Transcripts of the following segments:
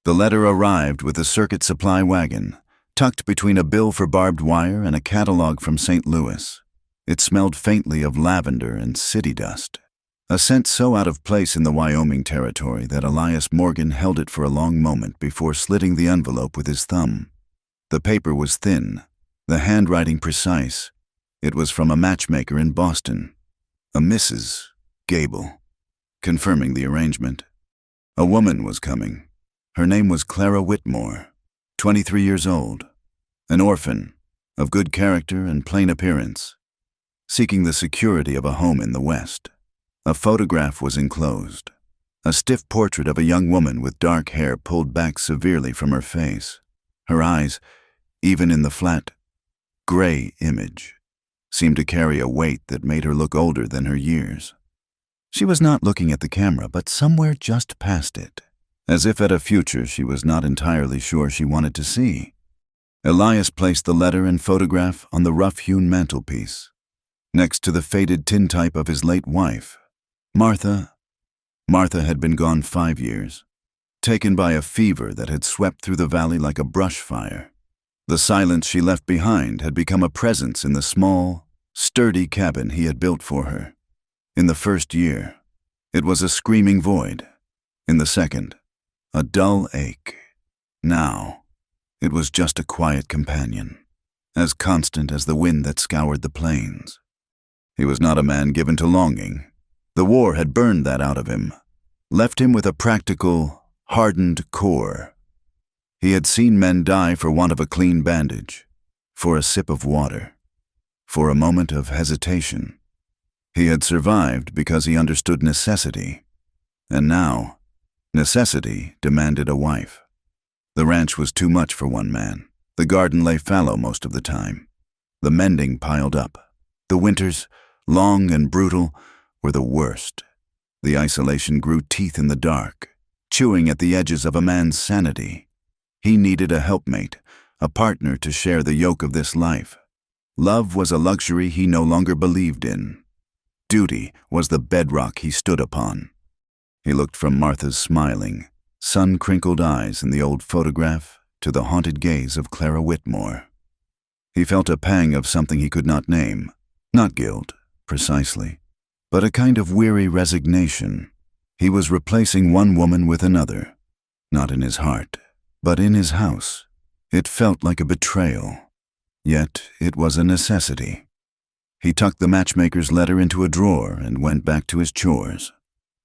The letter arrived with a circuit supply wagon, tucked between a bill for barbed wire and a catalog from St. Louis. It smelled faintly of lavender and city dust, a scent so out of place in the Wyoming territory that Elias Morgan held it for a long moment before slitting the envelope with his thumb. The paper was thin, the handwriting precise. It was from a matchmaker in Boston, a Mrs. Gable, confirming the arrangement. A woman was coming. Her name was Clara Whitmore, 23 years old, an orphan, of good character and plain appearance, seeking the security of a home in the West. A photograph was enclosed, a stiff portrait of a young woman with dark hair pulled back severely from her face. Her eyes, even in the flat, gray image, seemed to carry a weight that made her look older than her years. She was not looking at the camera, but somewhere just past it, as if at a future she was not entirely sure she wanted to see. Elias placed the letter and photograph on the rough-hewn mantelpiece, next to the faded tintype of his late wife, Martha. Martha had been gone 5 years, taken by a fever that had swept through the valley like a brush fire. The silence she left behind had become a presence in the small, sturdy cabin he had built for her. In the first year, it was a screaming void. In the second, a dull ache. Now, it was just a quiet companion, as constant as the wind that scoured the plains. He was not a man given to longing. The war had burned that out of him, left him with a practical, hardened core. He had seen men die for want of a clean bandage, for a sip of water, for a moment of hesitation. He had survived because he understood necessity, and now, necessity demanded a wife. The ranch was too much for one man. The garden lay fallow most of the time. The mending piled up. The winters, long and brutal, were the worst. The isolation grew teeth in the dark, chewing at the edges of a man's sanity. He needed a helpmate, a partner to share the yoke of this life. Love was a luxury he no longer believed in. Duty was the bedrock he stood upon. He looked from Martha's smiling, sun-crinkled eyes in the old photograph to the haunted gaze of Clara Whitmore. He felt a pang of something he could not name, not guilt, precisely, but a kind of weary resignation. He was replacing one woman with another, not in his heart, but in his house. It felt like a betrayal, yet it was a necessity. He tucked the matchmaker's letter into a drawer and went back to his chores.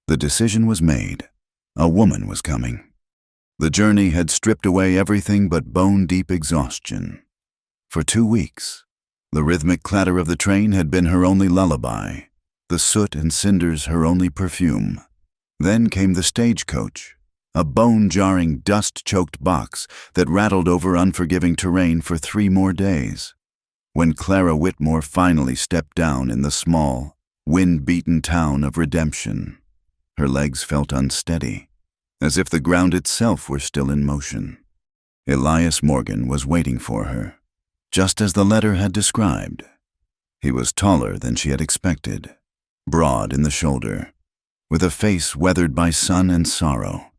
The decision was made. A woman was coming. The journey had stripped away everything but bone-deep exhaustion. For 2 weeks, the rhythmic clatter of the train had been her only lullaby, the soot and cinders her only perfume. Then came the stagecoach, a bone-jarring, dust-choked box that rattled over unforgiving terrain for 3 more days. When Clara Whitmore finally stepped down in the small, wind-beaten town of Redemption, her legs felt unsteady, as if the ground itself were still in motion. Elias Morgan was waiting for her, just as the letter had described. He was taller than she had expected, broad in the shoulder, with a face weathered by sun and sorrow.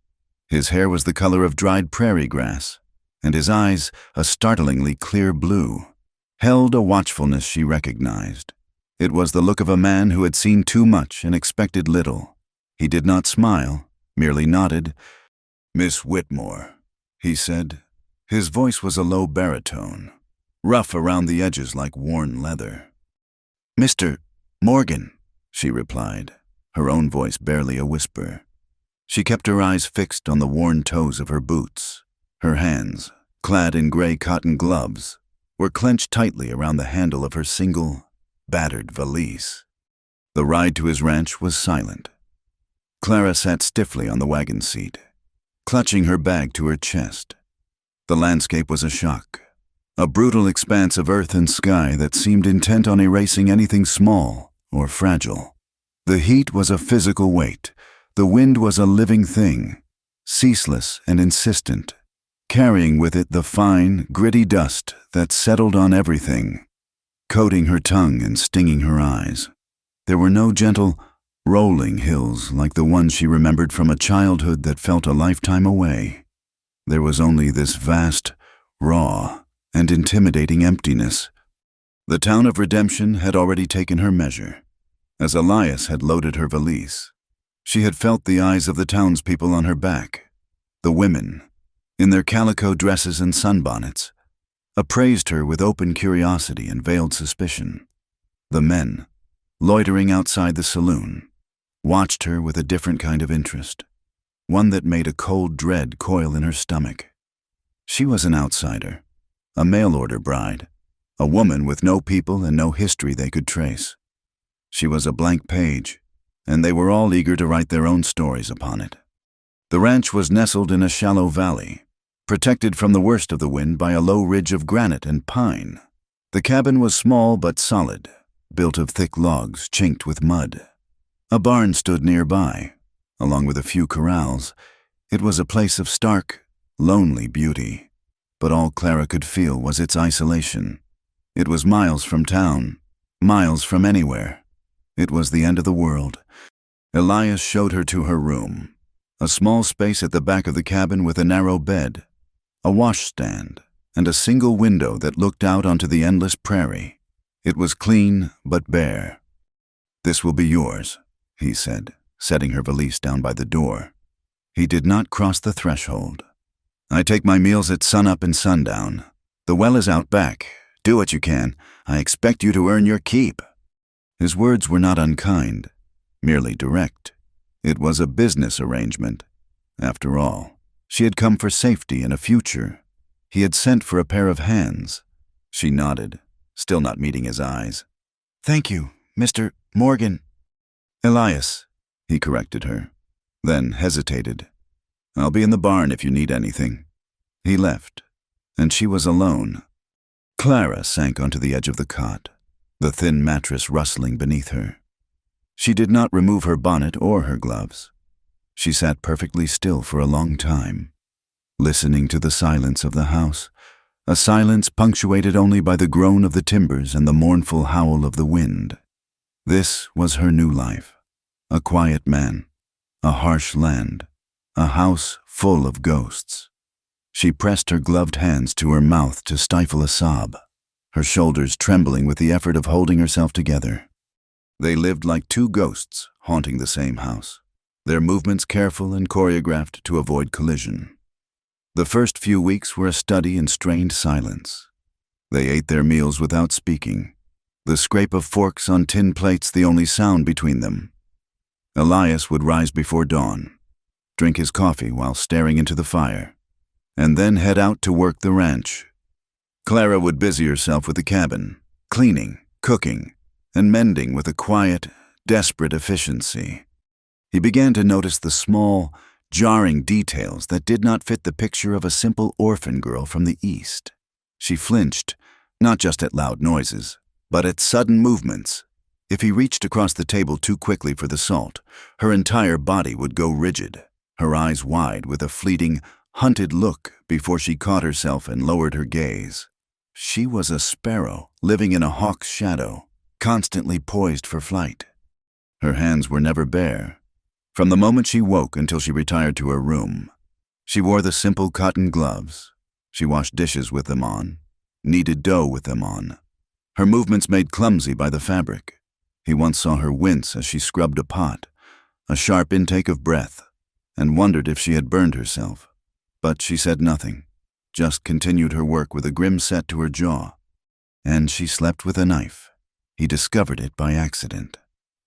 His hair was the color of dried prairie grass, and his eyes, a startlingly clear blue, held a watchfulness she recognized. It was the look of a man who had seen too much and expected little. He did not smile, merely nodded. "Miss Whitmore," he said. His voice was a low baritone, rough around the edges like worn leather. "Mr. Morgan," she replied, her own voice barely a whisper. She kept her eyes fixed on the worn toes of her boots. Her hands, clad in gray cotton gloves, were clenched tightly around the handle of her single, battered valise. The ride to his ranch was silent. Clara sat stiffly on the wagon seat, clutching her bag to her chest. The landscape was a shock, a brutal expanse of earth and sky that seemed intent on erasing anything small or fragile. The heat was a physical weight. The wind was a living thing, ceaseless and insistent, carrying with it the fine, gritty dust that settled on everything, coating her tongue and stinging her eyes. There were no gentle, rolling hills like the ones she remembered from a childhood that felt a lifetime away. There was only this vast, raw, and intimidating emptiness. The town of Redemption had already taken her measure. As Elias had loaded her valise, she had felt the eyes of the townspeople on her back. The women, in their calico dresses and sunbonnets, appraised her with open curiosity and veiled suspicion. The men, loitering outside the saloon, watched her with a different kind of interest, one that made a cold dread coil in her stomach. She was an outsider, a mail-order bride, a woman with no people and no history they could trace. She was a blank page, and they were all eager to write their own stories upon it. The ranch was nestled in a shallow valley, protected from the worst of the wind by a low ridge of granite and pine. The cabin was small but solid, built of thick logs chinked with mud. A barn stood nearby, along with a few corrals. It was a place of stark, lonely beauty, but all Clara could feel was its isolation. It was miles from town, miles from anywhere. It was the end of the world. Elias showed her to her room, a small space at the back of the cabin with a narrow bed, a washstand, and a single window that looked out onto the endless prairie. It was clean but bare. "This will be yours," he said, setting her valise down by the door. He did not cross the threshold. "I take my meals at sunup and sundown. The well is out back. Do what you can. I expect you to earn your keep." His words were not unkind, merely direct. It was a business arrangement. After all, she had come for safety and a future. He had sent for a pair of hands. She nodded, still not meeting his eyes. "Thank you, Mr. Morgan." "Elias," he corrected her, then hesitated. "I'll be in the barn if you need anything." He left, and she was alone. Clara sank onto the edge of the cot, the thin mattress rustling beneath her. She did not remove her bonnet or her gloves. She sat perfectly still for a long time, listening to the silence of the house, a silence punctuated only by the groan of the timbers and the mournful howl of the wind. This was her new life, a quiet man, a harsh land, a house full of ghosts. She pressed her gloved hands to her mouth to stifle a sob, her shoulders trembling with the effort of holding herself together. They lived like two ghosts haunting the same house, their movements careful and choreographed to avoid collision. The first few weeks were a study in strained silence. They ate their meals without speaking, the scrape of forks on tin plates the only sound between them. Elias would rise before dawn, drink his coffee while staring into the fire, and then head out to work the ranch. Clara would busy herself with the cabin, cleaning, cooking, and mending with a quiet, desperate efficiency. He began to notice the small, jarring details that did not fit the picture of a simple orphan girl from the East. She flinched, not just at loud noises, but at sudden movements. If he reached across the table too quickly for the salt, her entire body would go rigid, her eyes wide with a fleeting, hunted look before she caught herself and lowered her gaze. She was a sparrow living in a hawk's shadow, constantly poised for flight. Her hands were never bare. From the moment she woke until she retired to her room, she wore the simple cotton gloves. She washed dishes with them on, kneaded dough with them on, her movements made clumsy by the fabric. He once saw her wince as she scrubbed a pot, a sharp intake of breath, and wondered if she had burned herself. But she said nothing, just continued her work with a grim set to her jaw. And she slept with a knife. He discovered it by accident.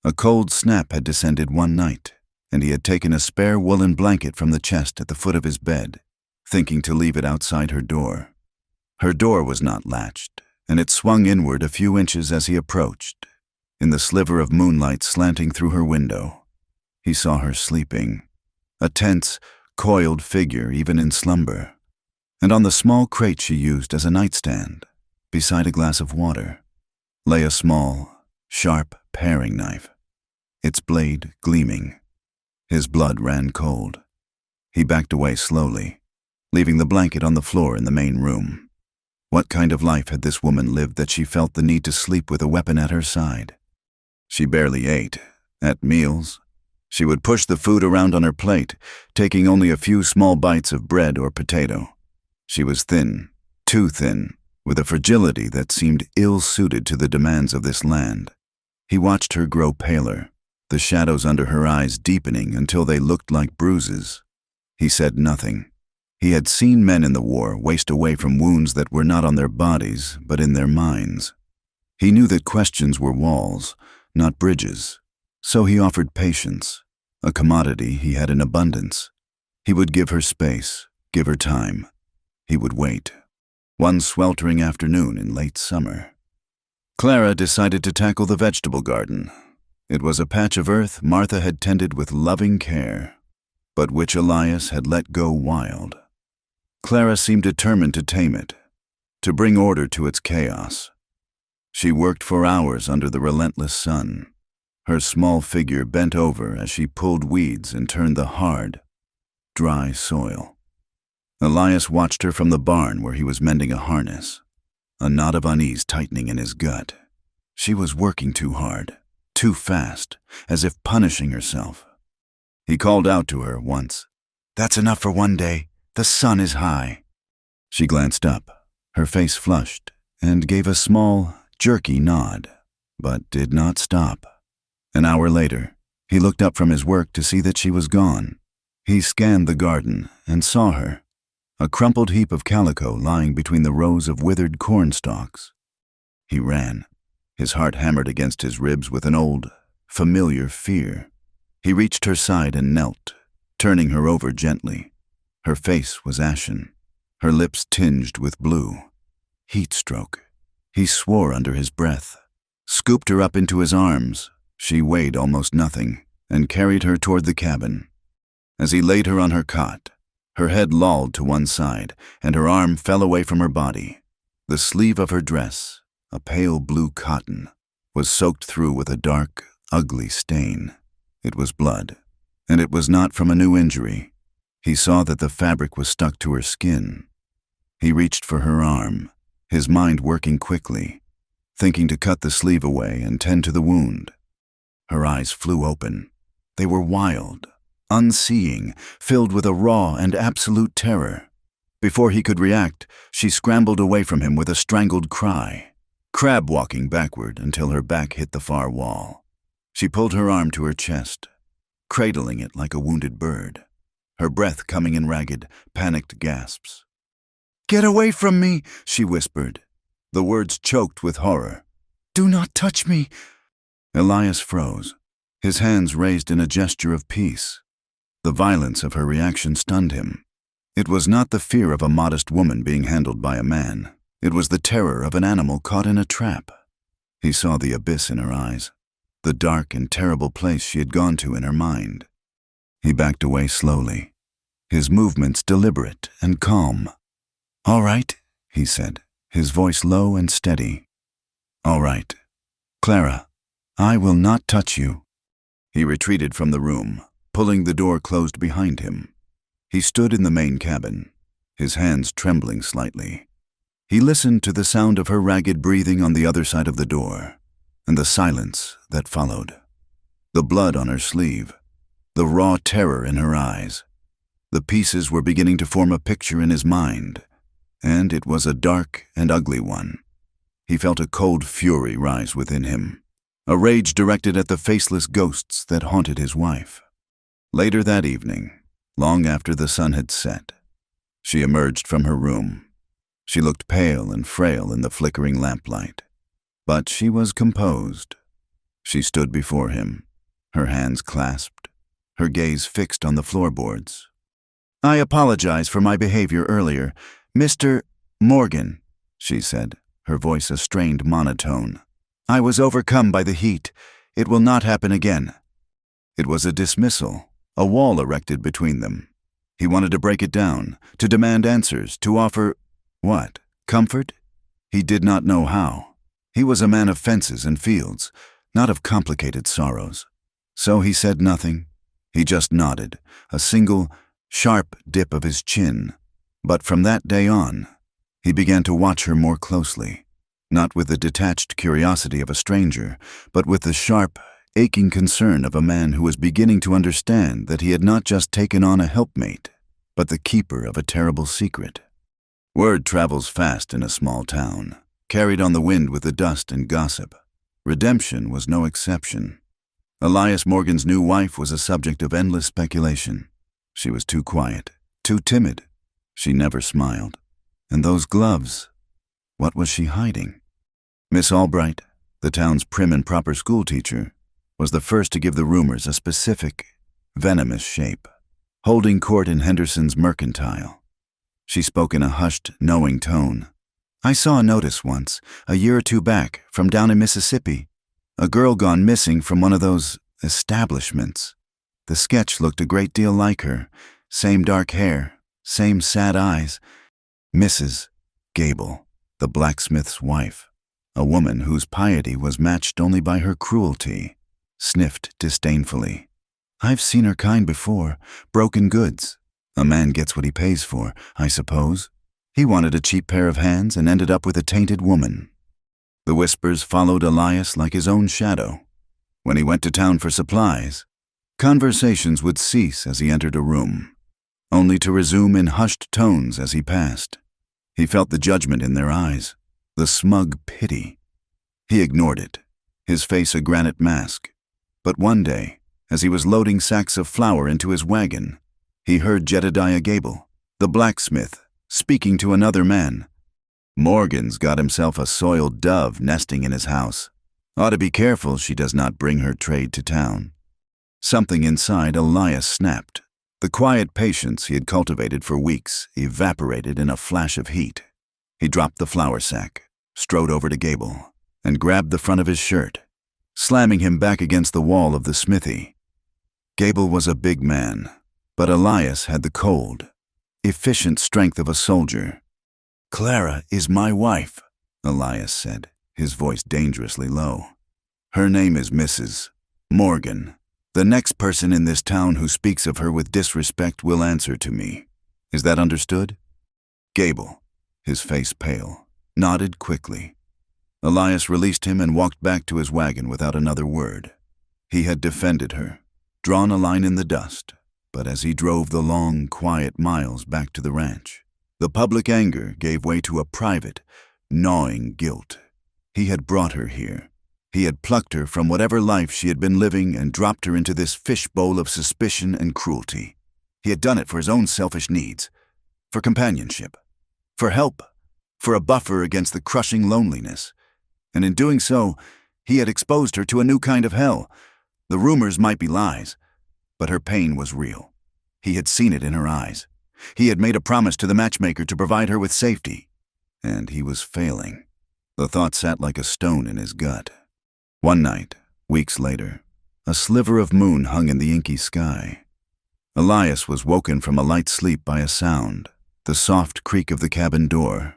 A cold snap had descended one night, and he had taken a spare woolen blanket from the chest at the foot of his bed, thinking to leave it outside her door. Her door was not latched, and it swung inward a few inches as he approached. In the sliver of moonlight slanting through her window, he saw her sleeping, a tense, coiled figure even in slumber. And on the small crate she used as a nightstand, beside a glass of water, lay a small, sharp paring knife, its blade gleaming. His blood ran cold. He backed away slowly, leaving the blanket on the floor in the main room. What kind of life had this woman lived that she felt the need to sleep with a weapon at her side? She barely ate. At meals, She would push the food around on her plate, taking only a few small bites of bread or potato. She was thin, too thin, with a fragility that seemed ill-suited to the demands of this land. He watched her grow paler, the shadows under her eyes deepening until they looked like bruises. He said nothing. He had seen men in the war waste away from wounds that were not on their bodies, but in their minds. He knew that questions were walls, not bridges. So he offered patience, a commodity he had in abundance. He would give her space, give her time. He would wait. One sweltering afternoon in late summer, Clara decided to tackle the vegetable garden. It was a patch of earth Martha had tended with loving care, but which Elias had let go wild. Clara seemed determined to tame it, to bring order to its chaos. She worked for hours under the relentless sun, her small figure bent over as she pulled weeds and turned the hard, dry soil. Elias watched her from the barn where he was mending a harness, a knot of unease tightening in his gut. She was working too hard, too fast, as if punishing herself. He called out to her once, "That's enough for one day. The sun is high." She glanced up, her face flushed, and gave a small, jerky nod, but did not stop. An hour later, he looked up from his work to see that she was gone. He scanned the garden and saw her, a crumpled heap of calico lying between the rows of withered corn stalks. He ran, his heart hammered against his ribs with an old, familiar fear. He reached her side and knelt, turning her over gently. Her face was ashen, her lips tinged with blue. Heat stroke. He swore under his breath, scooped her up into his arms. She weighed almost nothing, and carried her toward the cabin. As he laid her on her cot, her head lolled to one side, and her arm fell away from her body. The sleeve of her dress, a pale blue cotton, was soaked through with a dark, ugly stain. It was blood, and it was not from a new injury. He saw that the fabric was stuck to her skin. He reached for her arm, his mind working quickly, thinking to cut the sleeve away and tend to the wound. Her eyes flew open. They were wild, unseeing, filled with a raw and absolute terror. Before he could react, she scrambled away from him with a strangled cry, crab-walking backward until her back hit the far wall. She pulled her arm to her chest, cradling it like a wounded bird, her breath coming in ragged, panicked gasps. "Get away from me," she whispered, the words choked with horror. "Do not touch me." Elias froze, his hands raised in a gesture of peace. The violence of her reaction stunned him. It was not the fear of a modest woman being handled by a man. It was the terror of an animal caught in a trap. He saw the abyss in her eyes, the dark and terrible place she had gone to in her mind. He backed away slowly, his movements deliberate and calm. "All right," he said, his voice low and steady. "All right. Clara, I will not touch you." He retreated from the room, pulling the door closed behind him. He stood in the main cabin, his hands trembling slightly. He listened to the sound of her ragged breathing on the other side of the door, and the silence that followed. The blood on her sleeve, the raw terror in her eyes. The pieces were beginning to form a picture in his mind, and it was a dark and ugly one. He felt a cold fury rise within him, a rage directed at the faceless ghosts that haunted his wife. Later that evening, long after the sun had set, she emerged from her room. She looked pale and frail in the flickering lamplight, but she was composed. She stood before him, her hands clasped, her gaze fixed on the floorboards. "I apologize for my behavior earlier, Mr. Morgan," she said, her voice a strained monotone. "I was overcome by the heat. It will not happen again." It was a dismissal, a wall erected between them. He wanted to break it down, to demand answers, to offer, what, comfort? He did not know how. He was a man of fences and fields, not of complicated sorrows. So he said nothing. He just nodded, a single, sharp dip of his chin. But from that day on, he began to watch her more closely, not with the detached curiosity of a stranger, but with the sharp, aching concern of a man who was beginning to understand that he had not just taken on a helpmate, but the keeper of a terrible secret. Word travels fast in a small town, carried on the wind with the dust and gossip. Redemption was no exception. Elias Morgan's new wife was a subject of endless speculation. She was too quiet, too timid. She never smiled. And those gloves, what was she hiding? Miss Albright, the town's prim and proper schoolteacher, was the first to give the rumors a specific, venomous shape, holding court in Henderson's Mercantile. She spoke in a hushed, knowing tone. "I saw a notice once, a year or two back, from down in Mississippi. A girl gone missing from one of those establishments. The sketch looked a great deal like her. Same dark hair, same sad eyes. Mrs. Gable, the blacksmith's wife, a woman whose piety was matched only by her cruelty, sniffed disdainfully. I've seen her kind before, broken goods. A man gets what he pays for, I suppose. He wanted a cheap pair of hands and ended up with a tainted woman." The whispers followed Elias like his own shadow. When he went to town for supplies, conversations would cease as he entered a room, only to resume in hushed tones as he passed. He felt the judgment in their eyes, the smug pity. He ignored it, his face a granite mask. But one day, as he was loading sacks of flour into his wagon, he heard Jedediah Gable, the blacksmith, speaking to another man. "Morgan's got himself a soiled dove nesting in his house. Ought to be careful she does not bring her trade to town." Something inside Elias snapped. The quiet patience he had cultivated for weeks evaporated in a flash of heat. He dropped the flour sack, strode over to Gable, and grabbed the front of his shirt, slamming him back against the wall of the smithy. Gable was a big man, but Elias had the cold, efficient strength of a soldier. "Clara is my wife," Elias said, his voice dangerously low. "Her name is Mrs. Morgan. The next person in this town who speaks of her with disrespect will answer to me. Is that understood?" Gable, his face pale, nodded quickly. Elias released him and walked back to his wagon without another word. He had defended her, drawn a line in the dust, but as he drove the long, quiet miles back to the ranch, the public anger gave way to a private, gnawing guilt. He had brought her here. He had plucked her from whatever life she had been living and dropped her into this fishbowl of suspicion and cruelty. He had done it for his own selfish needs, for companionship, for help, for a buffer against the crushing loneliness. And in doing so, he had exposed her to a new kind of hell. The rumors might be lies, but her pain was real. He had seen it in her eyes. He had made a promise to the matchmaker to provide her with safety, and he was failing. The thought sat like a stone in his gut. One night, weeks later, a sliver of moon hung in the inky sky. Elias was woken from a light sleep by a sound, the soft creak of the cabin door.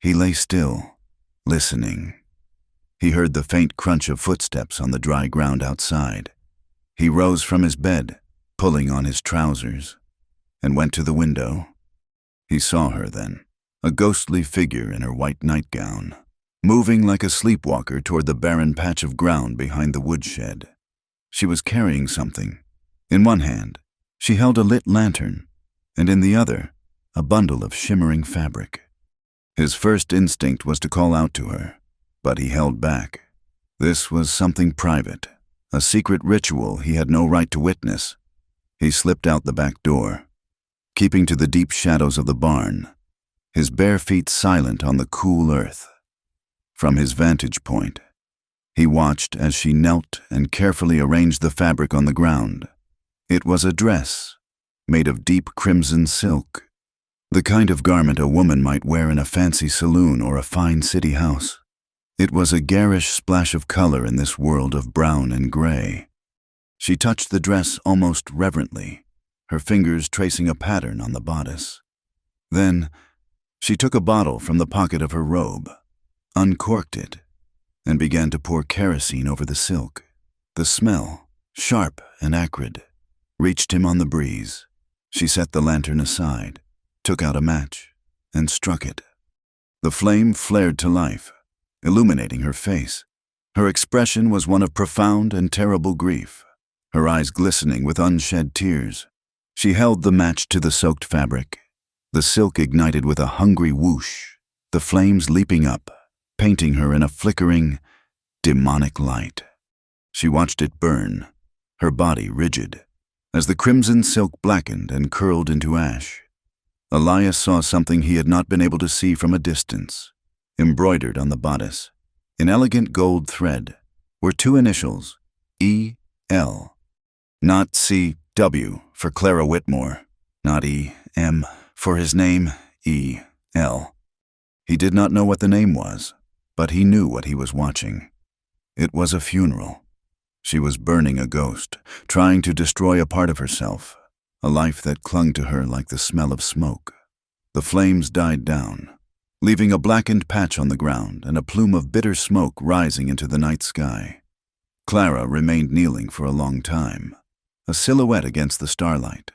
He lay still, listening. He heard the faint crunch of footsteps on the dry ground outside. He rose from his bed, pulling on his trousers, and went to the window. He saw her then, a ghostly figure in her white nightgown, moving like a sleepwalker toward the barren patch of ground behind the woodshed. She was carrying something. In one hand, she held a lit lantern, and in the other, a bundle of shimmering fabric. His first instinct was to call out to her, but he held back. This was something private, a secret ritual he had no right to witness. He slipped out the back door, keeping to the deep shadows of the barn, his bare feet silent on the cool earth. From his vantage point, he watched as she knelt and carefully arranged the fabric on the ground. It was a dress, made of deep crimson silk, the kind of garment a woman might wear in a fancy saloon or a fine city house. It was a garish splash of color in this world of brown and gray. She touched the dress almost reverently, her fingers tracing a pattern on the bodice. Then, she took a bottle from the pocket of her robe, uncorked it, and began to pour kerosene over the silk. The smell, sharp and acrid, reached him on the breeze. She set the lantern aside, took out a match, and struck it. The flame flared to life, illuminating her face. Her expression was one of profound and terrible grief, her eyes glistening with unshed tears. She held the match to the soaked fabric. The silk ignited with a hungry whoosh, the flames leaping up, painting her in a flickering, demonic light. She watched it burn, her body rigid. As the crimson silk blackened and curled into ash, Elias saw something he had not been able to see from a distance. Embroidered on the bodice, in elegant gold thread, were two initials, E.L. Not C.W. for Clara Whitmore, not E.M. for his name, E.L. He did not know what the name was, but he knew what he was watching. It was a funeral. She was burning a ghost, trying to destroy a part of herself, a life that clung to her like the smell of smoke. The flames died down, leaving a blackened patch on the ground and a plume of bitter smoke rising into the night sky. Clara remained kneeling for a long time, a silhouette against the starlight.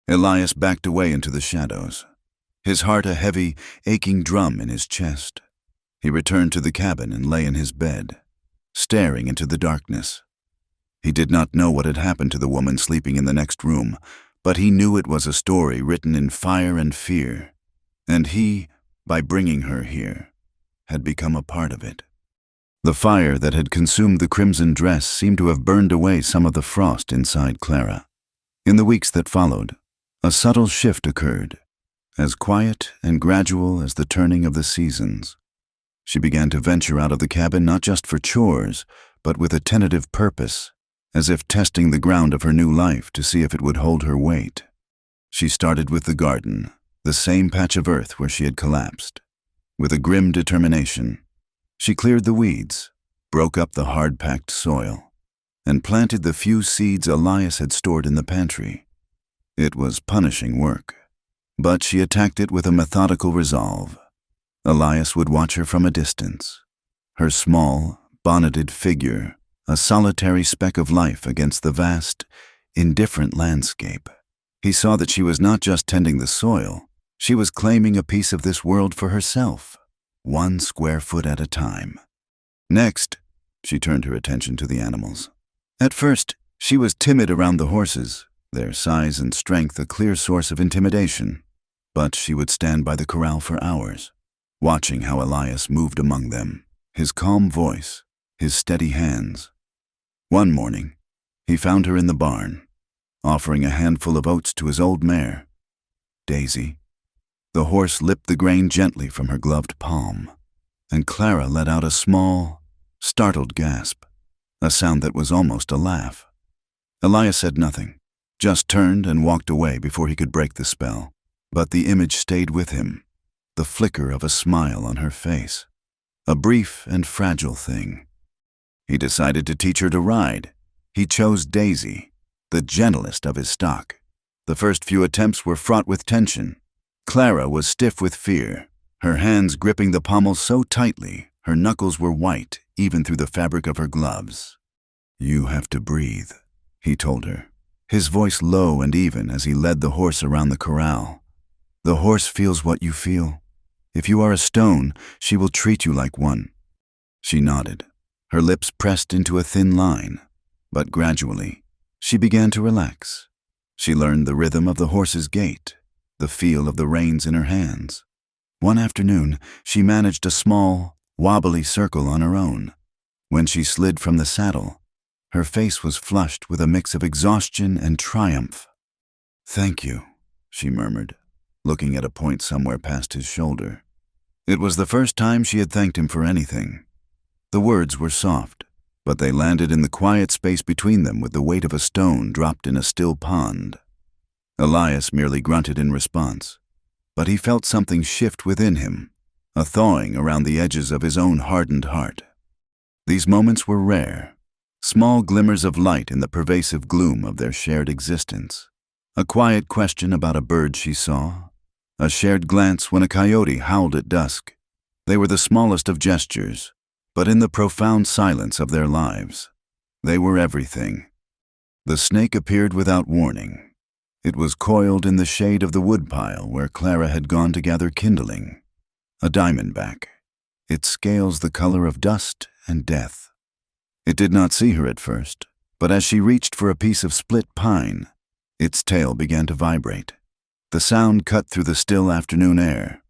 Elias backed away into the shadows, his heart a heavy, aching drum in his chest. He returned to the cabin and lay in his bed, staring into the darkness. He did not know what had happened to the woman sleeping in the next room, but he knew it was a story written in fire and fear, and he, by bringing her here, had become a part of it. The fire that had consumed the crimson dress seemed to have burned away some of the frost inside Clara. In the weeks that followed, a subtle shift occurred, as quiet and gradual as the turning of the seasons. She began to venture out of the cabin not just for chores, but with a tentative purpose, as if testing the ground of her new life to see if it would hold her weight. She started with the garden, the same patch of earth where she had collapsed. With a grim determination, she cleared the weeds, broke up the hard-packed soil, and planted the few seeds Elias had stored in the pantry. It was punishing work, but she attacked it with a methodical resolve. Elias would watch her from a distance, her small, bonneted figure, a solitary speck of life against the vast, indifferent landscape. He saw that she was not just tending the soil, she was claiming a piece of this world for herself, 1 square foot at a time. Next, she turned her attention to the animals. At first, she was timid around the horses, their size and strength a clear source of intimidation. But she would stand by the corral for hours, watching how Elias moved among them, his calm voice, his steady hands. One morning, he found her in the barn, offering a handful of oats to his old mare, Daisy. The horse lipped the grain gently from her gloved palm, and Clara let out a small, startled gasp, a sound that was almost a laugh. Elias said nothing, just turned and walked away before he could break the spell. But the image stayed with him, the flicker of a smile on her face, a brief and fragile thing. He decided to teach her to ride. He chose Daisy, the gentlest of his stock. The first few attempts were fraught with tension. Clara was stiff with fear, her hands gripping the pommel so tightly her knuckles were white even through the fabric of her gloves. "You have to breathe," he told her, his voice low and even as he led the horse around the corral. "The horse feels what you feel. If you are a stone, she will treat you like one." She nodded, her lips pressed into a thin line, but gradually, she began to relax. She learned the rhythm of the horse's gait, the feel of the reins in her hands. One afternoon, she managed a small, wobbly circle on her own. When she slid from the saddle, her face was flushed with a mix of exhaustion and triumph. "Thank you," she murmured, looking at a point somewhere past his shoulder. It was the first time she had thanked him for anything. The words were soft, but they landed in the quiet space between them with the weight of a stone dropped in a still pond. Elias merely grunted in response, but he felt something shift within him, a thawing around the edges of his own hardened heart. These moments were rare, small glimmers of light in the pervasive gloom of their shared existence. A quiet question about a bird she saw, a shared glance when a coyote howled at dusk. They were the smallest of gestures, but in the profound silence of their lives, they were everything. The snake appeared without warning. It was coiled in the shade of the woodpile where Clara had gone to gather kindling. A diamondback, its scales the color of dust and death. It did not see her at first, but as she reached for a piece of split pine, its tail began to vibrate. The sound cut through the still afternoon air,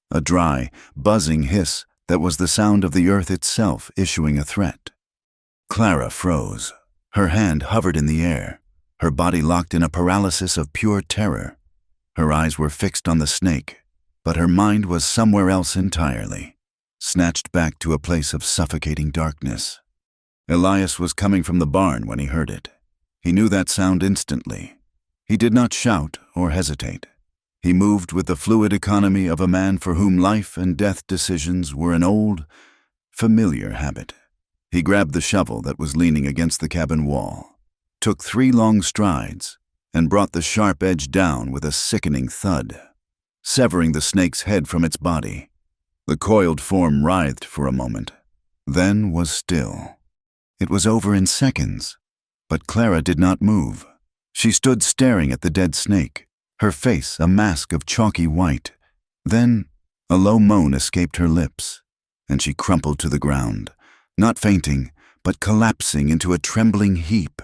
a dry, buzzing hiss that was the sound of the earth itself issuing a threat. Clara froze. Her hand hovered in the air, her body locked in a paralysis of pure terror. Her eyes were fixed on the snake, but her mind was somewhere else entirely, snatched back to a place of suffocating darkness. Elias was coming from the barn when he heard it. He knew that sound instantly. He did not shout or hesitate. He moved with the fluid economy of a man for whom life and death decisions were an old, familiar habit. He grabbed the shovel that was leaning against the cabin wall, took 3 long strides, and brought the sharp edge down with a sickening thud, severing the snake's head from its body. The coiled form writhed for a moment, then was still. It was over in seconds, but Clara did not move. She stood staring at the dead snake, her face a mask of chalky white. Then a low moan escaped her lips, and she crumpled to the ground, not fainting, but collapsing into a trembling heap.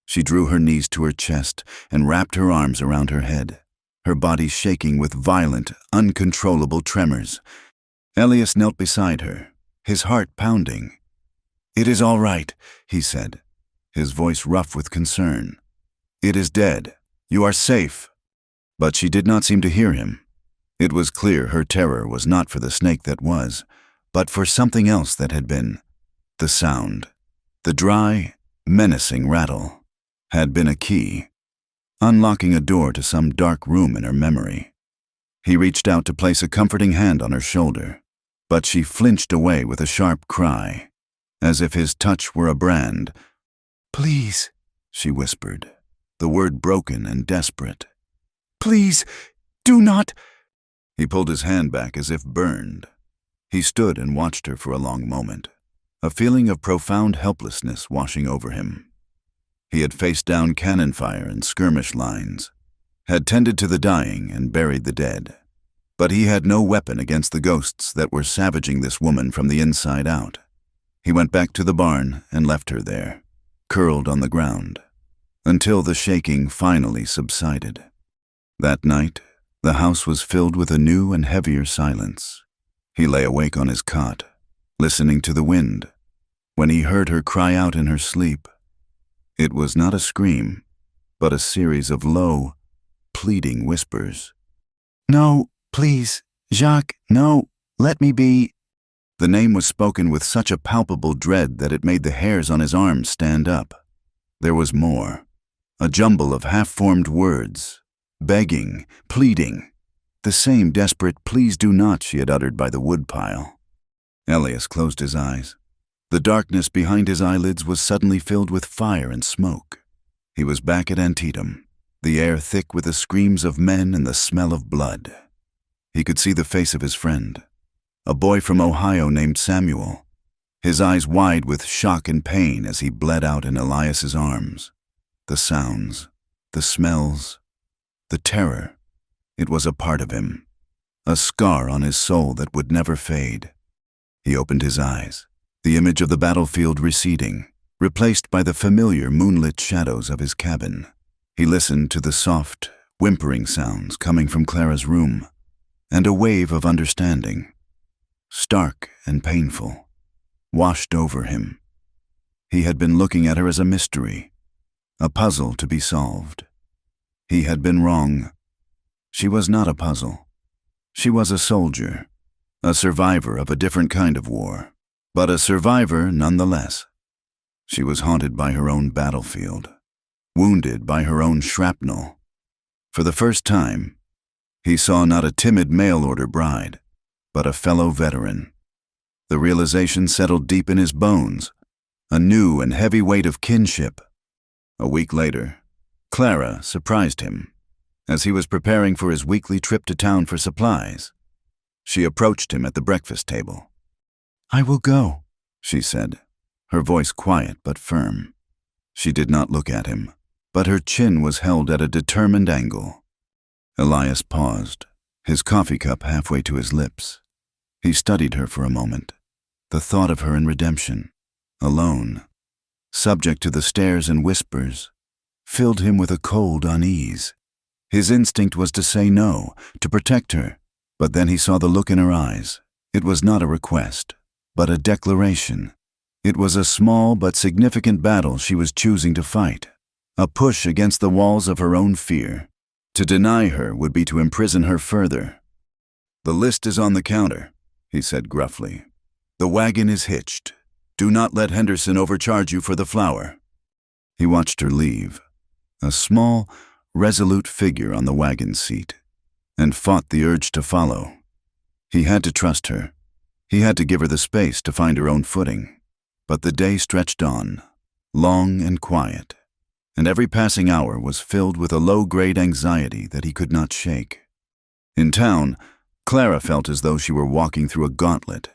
She drew her knees to her chest and wrapped her arms around her head, her body shaking with violent, uncontrollable tremors. Elias knelt beside her, his heart pounding. "It is all right," he said, his voice rough with concern. "It is dead. You are safe." But she did not seem to hear him. It was clear her terror was not for the snake that was, but for something else that had been. The sound, the dry, menacing rattle, had been a key, unlocking a door to some dark room in her memory. He reached out to place a comforting hand on her shoulder, but she flinched away with a sharp cry, as if his touch were a brand. "Please," she whispered, the word broken and desperate. "Please, do not." He pulled his hand back as if burned. He stood and watched her for a long moment, a feeling of profound helplessness washing over him. He had faced down cannon fire and skirmish lines, had tended to the dying and buried the dead, but he had no weapon against the ghosts that were savaging this woman from the inside out. He went back to the barn and left her there, curled on the ground, until the shaking finally subsided. That night, the house was filled with a new and heavier silence. He lay awake on his cot, listening to the wind, when he heard her cry out in her sleep. It was not a scream, but a series of low, pleading whispers. "No, please, Jacques, no, let me be." The name was spoken with such a palpable dread that it made the hairs on his arms stand up. There was more, a jumble of half-formed words, begging, pleading, the same desperate "please do not" she had uttered by the woodpile. Elias closed his eyes. The darkness behind his eyelids was suddenly filled with fire and smoke. He was back at Antietam, the air thick with the screams of men and the smell of blood. He could see the face of his friend, a boy from Ohio named Samuel, his eyes wide with shock and pain as he bled out in Elias's arms. The sounds, the smells, the terror, it was a part of him, a scar on his soul that would never fade. He opened his eyes, the image of the battlefield receding, replaced by the familiar moonlit shadows of his cabin. He listened to the soft, whimpering sounds coming from Clara's room, and a wave of understanding, stark and painful, washed over him. He had been looking at her as a mystery, a puzzle to be solved. He had been wrong. She was not a puzzle. She was a soldier, a survivor of a different kind of war, but a survivor nonetheless. She was haunted by her own battlefield, wounded by her own shrapnel. For the first time, he saw not a timid mail-order bride, but a fellow veteran. The realization settled deep in his bones, a new and heavy weight of kinship. A week later, Clara surprised him as he was preparing for his weekly trip to town for supplies. She approached him at the breakfast table. "I will go," she said, her voice quiet but firm. She did not look at him, but her chin was held at a determined angle. Elias paused, his coffee cup halfway to his lips. He studied her for a moment, the thought of her in redemption, alone, subject to the stares and whispers, filled him with a cold unease. His instinct was to say no, to protect her, but then he saw the look in her eyes. It was not a request, but a declaration. It was a small but significant battle she was choosing to fight, a push against the walls of her own fear. To deny her would be to imprison her further. "The list is on the counter," he said gruffly. "The wagon is hitched. Do not let Henderson overcharge you for the flour." He watched her leave, a small, resolute figure on the wagon seat, and fought the urge to follow. He had to trust her. He had to give her the space to find her own footing. But the day stretched on, long and quiet, and every passing hour was filled with a low-grade anxiety that he could not shake. In town, Clara felt as though she were walking through a gauntlet.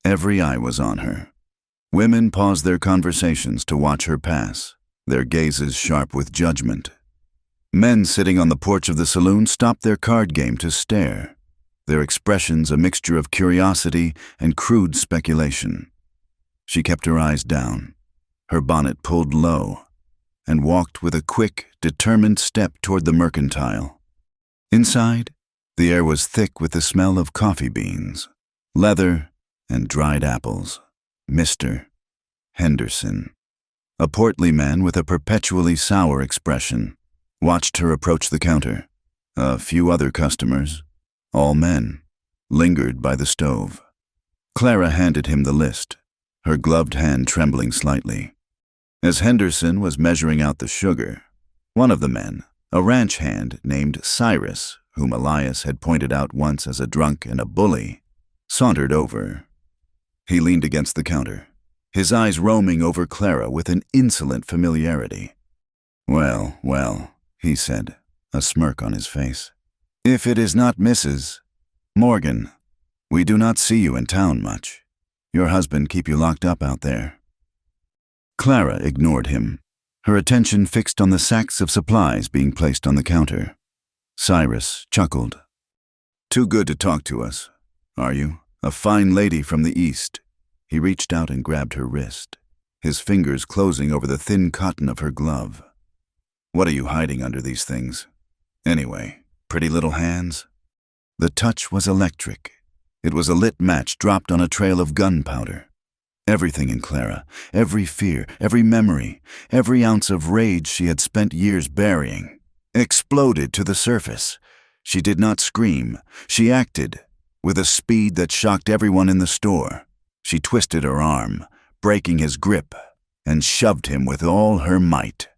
Every eye was on her. Women paused their conversations to watch her pass, their gazes sharp with judgment. Men sitting on the porch of the saloon stopped their card game to stare, their expressions a mixture of curiosity and crude speculation. She kept her eyes down, her bonnet pulled low, and walked with a quick, determined step toward the mercantile. Inside, the air was thick with the smell of coffee beans, leather, and dried apples. Mr. Henderson, a portly man with a perpetually sour expression, watched her approach the counter. A few other customers, all men, lingered by the stove. Clara handed him the list, her gloved hand trembling slightly. As Henderson was measuring out the sugar, one of the men, a ranch hand named Cyrus, whom Elias had pointed out once as a drunk and a bully, sauntered over. He leaned against the counter, his eyes roaming over Clara with an insolent familiarity. "Well, well," he said, a smirk on his face. "If it is not Mrs. Morgan, we do not see you in town much. Your husband keep you locked up out there." Clara ignored him, her attention fixed on the sacks of supplies being placed on the counter. Cyrus chuckled. "Too good to talk to us, are you? A fine lady from the East." He reached out and grabbed her wrist, his fingers closing over the thin cotton of her glove. "What are you hiding under these things? Anyway, pretty little hands?" The touch was electric. It was a lit match dropped on a trail of gunpowder. Everything in Clara, every fear, every memory, every ounce of rage she had spent years burying, exploded to the surface. She did not scream. She acted, with a speed that shocked everyone in the store. She twisted her arm, breaking his grip, and shoved him with all her might.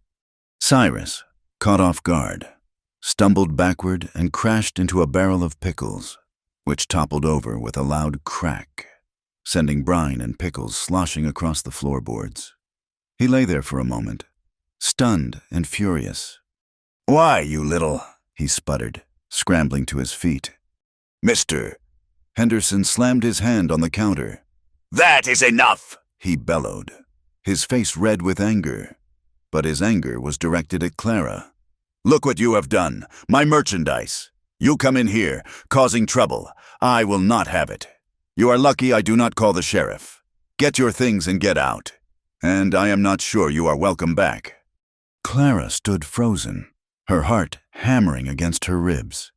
Cyrus, caught off guard, stumbled backward and crashed into a barrel of pickles, which toppled over with a loud crack, sending brine and pickles sloshing across the floorboards. He lay there for a moment, stunned and furious. "Why, you little," he sputtered, scrambling to his feet. "Mr." Henderson slammed his hand on the counter. "That is enough," he bellowed, his face red with anger. But his anger was directed at Clara. "Look what you have done, my merchandise. You come in here, causing trouble. I will not have it. You are lucky I do not call the sheriff. Get your things and get out. And I am not sure you are welcome back." Clara stood frozen, her heart hammering against her ribs.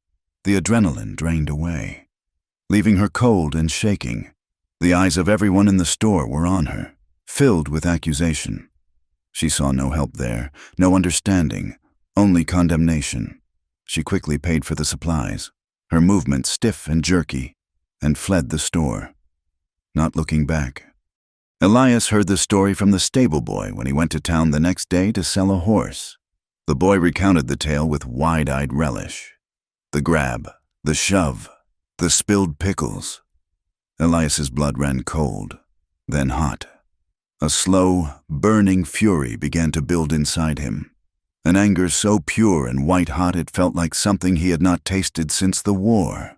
The adrenaline drained away, leaving her cold and shaking. The eyes of everyone in the store were on her, filled with accusation. She saw no help there, no understanding, only condemnation. She quickly paid for the supplies, her movements stiff and jerky, and fled the store, not looking back. Elias heard the story from the stable boy when he went to town the next day to sell a horse. The boy recounted the tale with wide-eyed relish. The grab, the shove, the spilled pickles. Elias's blood ran cold, then hot. A slow, burning fury began to build inside him, an anger so pure and white-hot it felt like something he had not tasted since the war.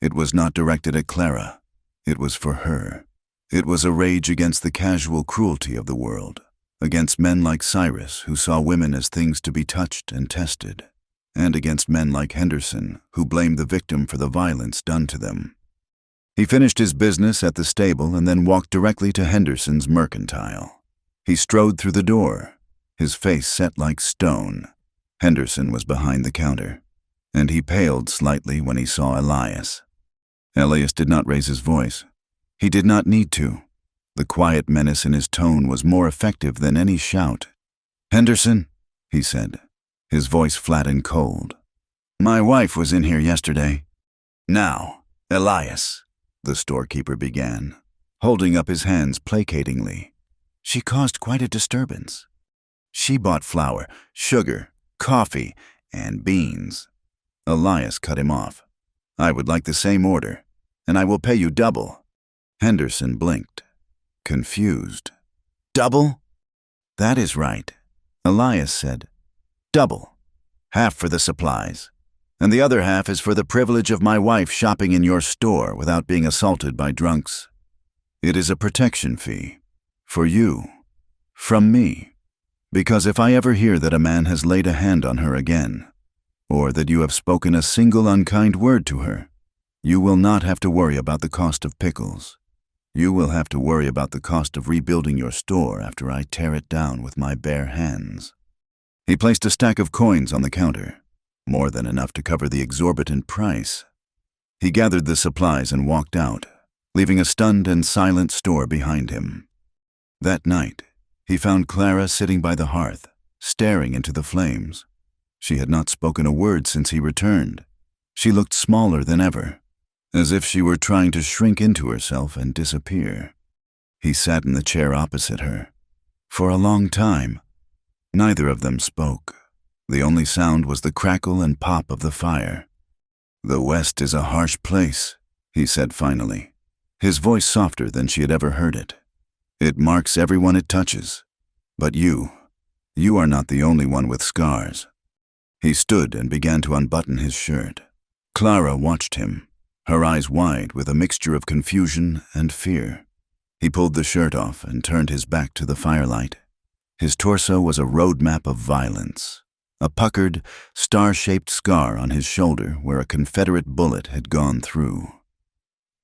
It was not directed at Clara. It was for her. It was a rage against the casual cruelty of the world, against men like Cyrus who saw women as things to be touched and tested, and against men like Henderson who blamed the victim for the violence done to them. He finished his business at the stable and then walked directly to Henderson's mercantile. He strode through the door, his face set like stone. Henderson was behind the counter, and he paled slightly when he saw Elias. Elias did not raise his voice. He did not need to. The quiet menace in his tone was more effective than any shout. "Henderson," he said, his voice flat and cold. "My wife was in here yesterday." "Now, Elias," the storekeeper began, holding up his hands placatingly. "She caused quite a disturbance. She bought flour, sugar, coffee, and beans." Elias cut him off. "I would like the same order, and I will pay you double." Henderson blinked, confused. "Double?" "That is right," Elias said. "Double. Half for the supplies, and the other half is for the privilege of my wife shopping in your store without being assaulted by drunks. It is a protection fee. For you. From me. Because if I ever hear that a man has laid a hand on her again, or that you have spoken a single unkind word to her, you will not have to worry about the cost of pickles. You will have to worry about the cost of rebuilding your store after I tear it down with my bare hands." He placed a stack of coins on the counter, more than enough to cover the exorbitant price. He gathered the supplies and walked out, leaving a stunned and silent store behind him. That night, he found Clara sitting by the hearth, staring into the flames. She had not spoken a word since he returned. She looked smaller than ever, as if she were trying to shrink into herself and disappear. He sat in the chair opposite her. For a long time, neither of them spoke. The only sound was the crackle and pop of the fire. "The West is a harsh place," he said finally, his voice softer than she had ever heard it. "It marks everyone it touches. But you are not the only one with scars." He stood and began to unbutton his shirt. Clara watched him, her eyes wide with a mixture of confusion and fear. He pulled the shirt off and turned his back to the firelight. His torso was a roadmap of violence, a puckered, star-shaped scar on his shoulder where a Confederate bullet had gone through.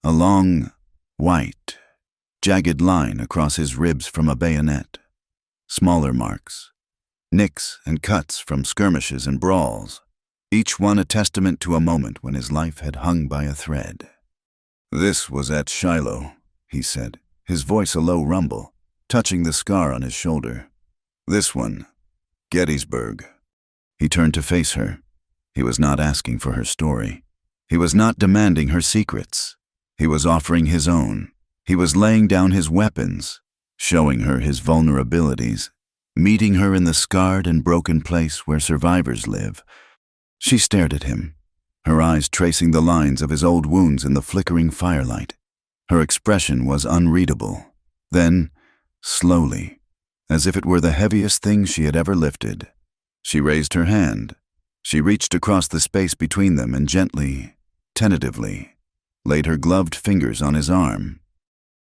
A long, white, jagged line across his ribs from a bayonet. Smaller marks, nicks and cuts from skirmishes and brawls, each one a testament to a moment when his life had hung by a thread. "This was at Shiloh," he said, his voice a low rumble, touching the scar on his shoulder. "This one, Gettysburg." He turned to face her. He was not asking for her story. He was not demanding her secrets. He was offering his own. He was laying down his weapons, showing her his vulnerabilities, meeting her in the scarred and broken place where survivors live. She stared at him, her eyes tracing the lines of his old wounds in the flickering firelight. Her expression was unreadable. Then, slowly, as if it were the heaviest thing she had ever lifted, she raised her hand. She reached across the space between them and gently, tentatively, laid her gloved fingers on his arm.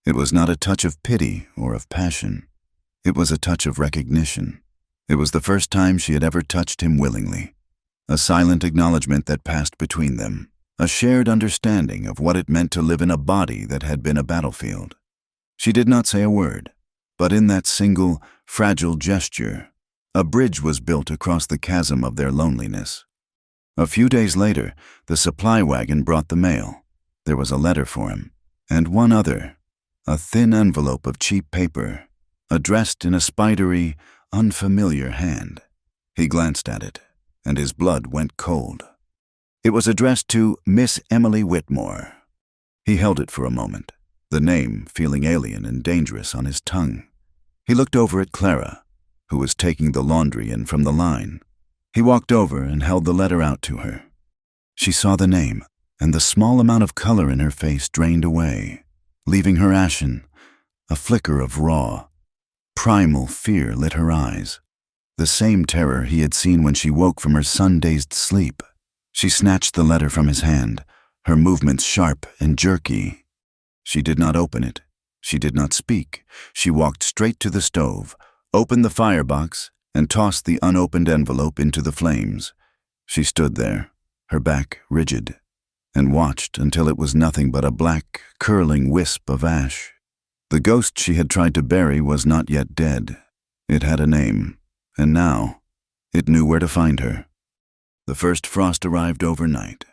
It was not a touch of pity or of passion. It was a touch of recognition. It was the first time she had ever touched him willingly. A silent acknowledgement that passed between them, a shared understanding of what it meant to live in a body that had been a battlefield. She did not say a word, but in that single, fragile gesture, a bridge was built across the chasm of their loneliness. A few days later, the supply wagon brought the mail. There was a letter for him, and one other, a thin envelope of cheap paper, addressed in a spidery, unfamiliar hand. He glanced at it, and his blood went cold. It was addressed to Miss Emily Whitmore. He held it for a moment, the name feeling alien and dangerous on his tongue. He looked over at Clara, who was taking the laundry in from the line. He walked over and held the letter out to her. She saw the name, and the small amount of color in her face drained away, leaving her ashen. A flicker of raw, primal fear lit her eyes, the same terror he had seen when she woke from her sun-dazed sleep. She snatched the letter from his hand, her movements sharp and jerky. She did not open it. She did not speak. She walked straight to the stove, opened the firebox, and tossed the unopened envelope into the flames. She stood there, her back rigid, and watched until it was nothing but a black, curling wisp of ash. The ghost she had tried to bury was not yet dead. It had a name, and now it knew where to find her. The first frost arrived overnight,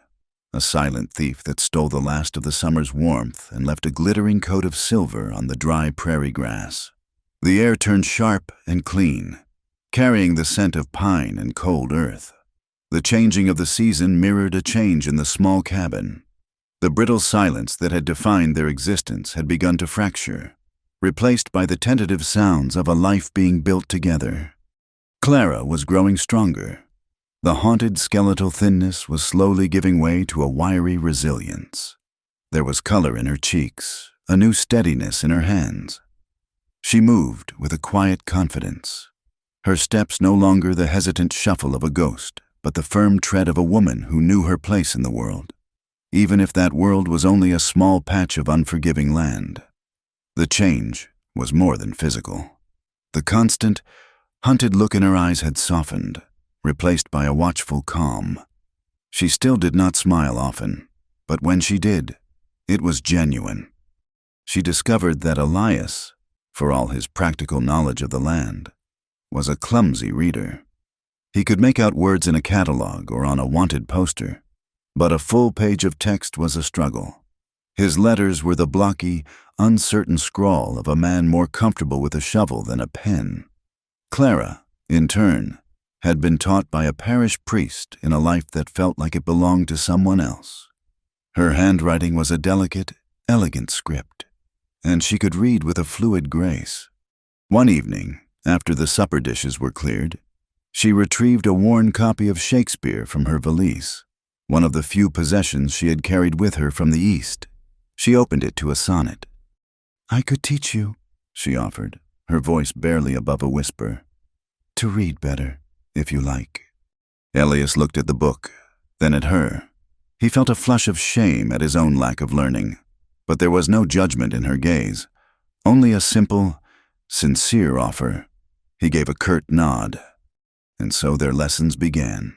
a silent thief that stole the last of the summer's warmth and left a glittering coat of silver on the dry prairie grass. The air turned sharp and clean, carrying the scent of pine and cold earth. The changing of the season mirrored a change in the small cabin. The brittle silence that had defined their existence had begun to fracture, replaced by the tentative sounds of a life being built together. Clara was growing stronger. The haunted skeletal thinness was slowly giving way to a wiry resilience. There was color in her cheeks, a new steadiness in her hands. She moved with a quiet confidence, her steps no longer the hesitant shuffle of a ghost, but the firm tread of a woman who knew her place in the world, even if that world was only a small patch of unforgiving land. The change was more than physical. The constant, hunted look in her eyes had softened, replaced by a watchful calm. She still did not smile often, but when she did, it was genuine. She discovered that Elias, for all his practical knowledge of the land, was a clumsy reader. He could make out words in a catalog or on a wanted poster, but a full page of text was a struggle. His letters were the blocky, uncertain scrawl of a man more comfortable with a shovel than a pen. Clara, in turn, had been taught by a parish priest in a life that felt like it belonged to someone else. Her handwriting was a delicate, elegant script, and she could read with a fluid grace. One evening, after the supper dishes were cleared, she retrieved a worn copy of Shakespeare from her valise, one of the few possessions she had carried with her from the East. She opened it to a sonnet. "I could teach you," she offered, her voice barely above a whisper, "to read better, if you like." Elias looked at the book, then at her. He felt a flush of shame at his own lack of learning, but there was no judgment in her gaze, only a simple, sincere offer. He gave a curt nod, and so their lessons began.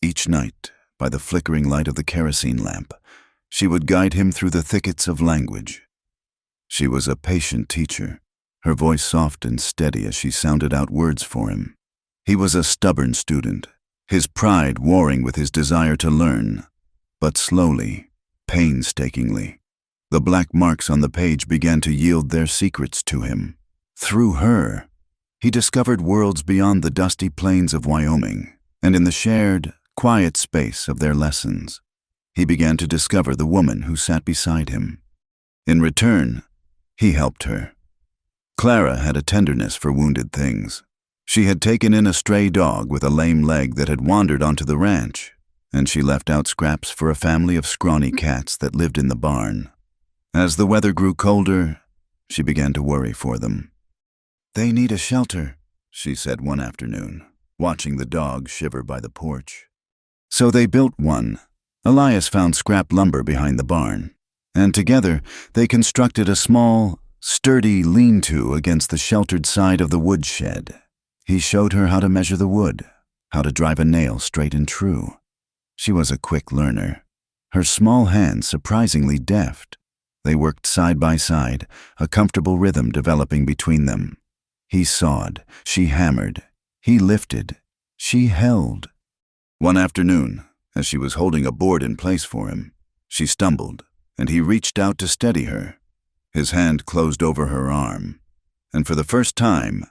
Each night, by the flickering light of the kerosene lamp, she would guide him through the thickets of language. She was a patient teacher, her voice soft and steady as she sounded out words for him. He was a stubborn student, his pride warring with his desire to learn, but slowly, painstakingly, the black marks on the page began to yield their secrets to him. Through her, he discovered worlds beyond the dusty plains of Wyoming, and in the shared, quiet space of their lessons, he began to discover the woman who sat beside him. In return, he helped her. Clara had a tenderness for wounded things. She had taken in a stray dog with a lame leg that had wandered onto the ranch, and she left out scraps for a family of scrawny cats that lived in the barn. As the weather grew colder, she began to worry for them. "They need a shelter," she said one afternoon, watching the dog shiver by the porch. So they built one. Elias found scrap lumber behind the barn, and together they constructed a small, sturdy lean-to against the sheltered side of the woodshed. He showed her how to measure the wood, how to drive a nail straight and true. She was a quick learner, her small hands surprisingly deft. They worked side by side, a comfortable rhythm developing between them. He sawed, she hammered. He lifted, she held. One afternoon, as she was holding a board in place for him, she stumbled, and he reached out to steady her. His hand closed over her arm, and for the first time,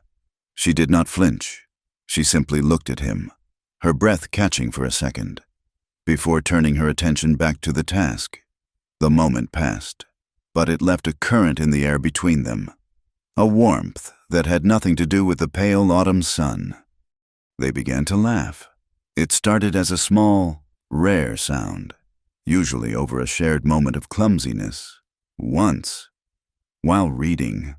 she did not flinch. She simply looked at him, her breath catching for a second, before turning her attention back to the task. The moment passed, but it left a current in the air between them, a warmth that had nothing to do with the pale autumn sun. They began to laugh. It started as a small, rare sound, usually over a shared moment of clumsiness. Once, while reading,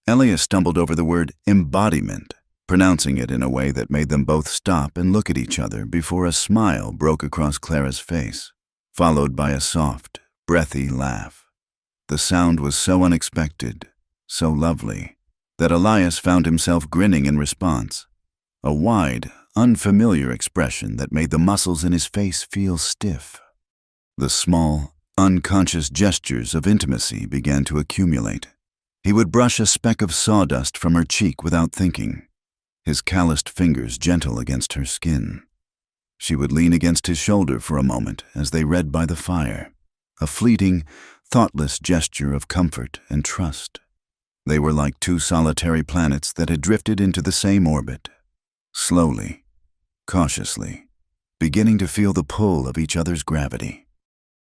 Elias stumbled over the word embodiment, pronouncing it in a way that made them both stop and look at each other before a smile broke across Clara's face, followed by a soft, breathy laugh. The sound was so unexpected, so lovely, that Elias found himself grinning in response, a wide, unfamiliar expression that made the muscles in his face feel stiff. The small, unconscious gestures of intimacy began to accumulate. He would brush a speck of sawdust from her cheek without thinking, his calloused fingers gentle against her skin. She would lean against his shoulder for a moment as they read by the fire, a fleeting, thoughtless gesture of comfort and trust. They were like two solitary planets that had drifted into the same orbit, slowly, cautiously, beginning to feel the pull of each other's gravity.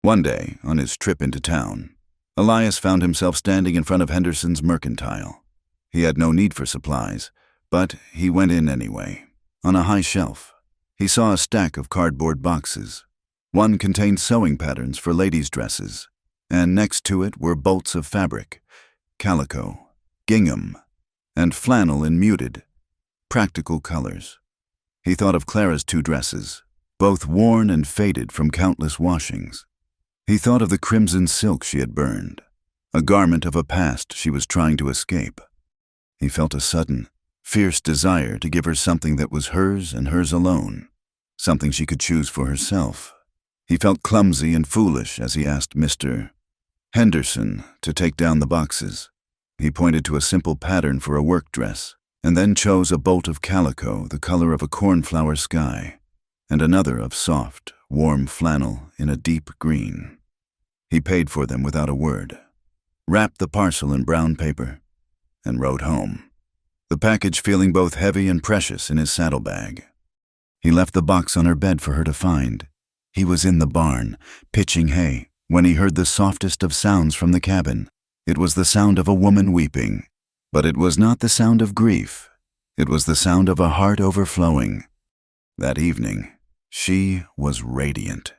One day, on his trip into town, Elias found himself standing in front of Henderson's mercantile. He had no need for supplies, but he went in anyway. On a high shelf, he saw a stack of cardboard boxes. One contained sewing patterns for ladies' dresses, and next to it were bolts of fabric, calico, gingham, and flannel in muted, practical colors. He thought of Clara's 2 dresses, both worn and faded from countless washings. He thought of the crimson silk she had burned, a garment of a past she was trying to escape. He felt a sudden, fierce desire to give her something that was hers and hers alone, something she could choose for herself. He felt clumsy and foolish as he asked Mr. Henderson to take down the boxes. He pointed to a simple pattern for a work dress, and then chose a bolt of calico the color of a cornflower sky, and another of soft, warm flannel in a deep green. He paid for them without a word, wrapped the parcel in brown paper, and rode home, the package feeling both heavy and precious in his saddlebag. He left the box on her bed for her to find. He was in the barn, pitching hay, when he heard the softest of sounds from the cabin. It was the sound of a woman weeping, but it was not the sound of grief. It was the sound of a heart overflowing. That evening, she was radiant.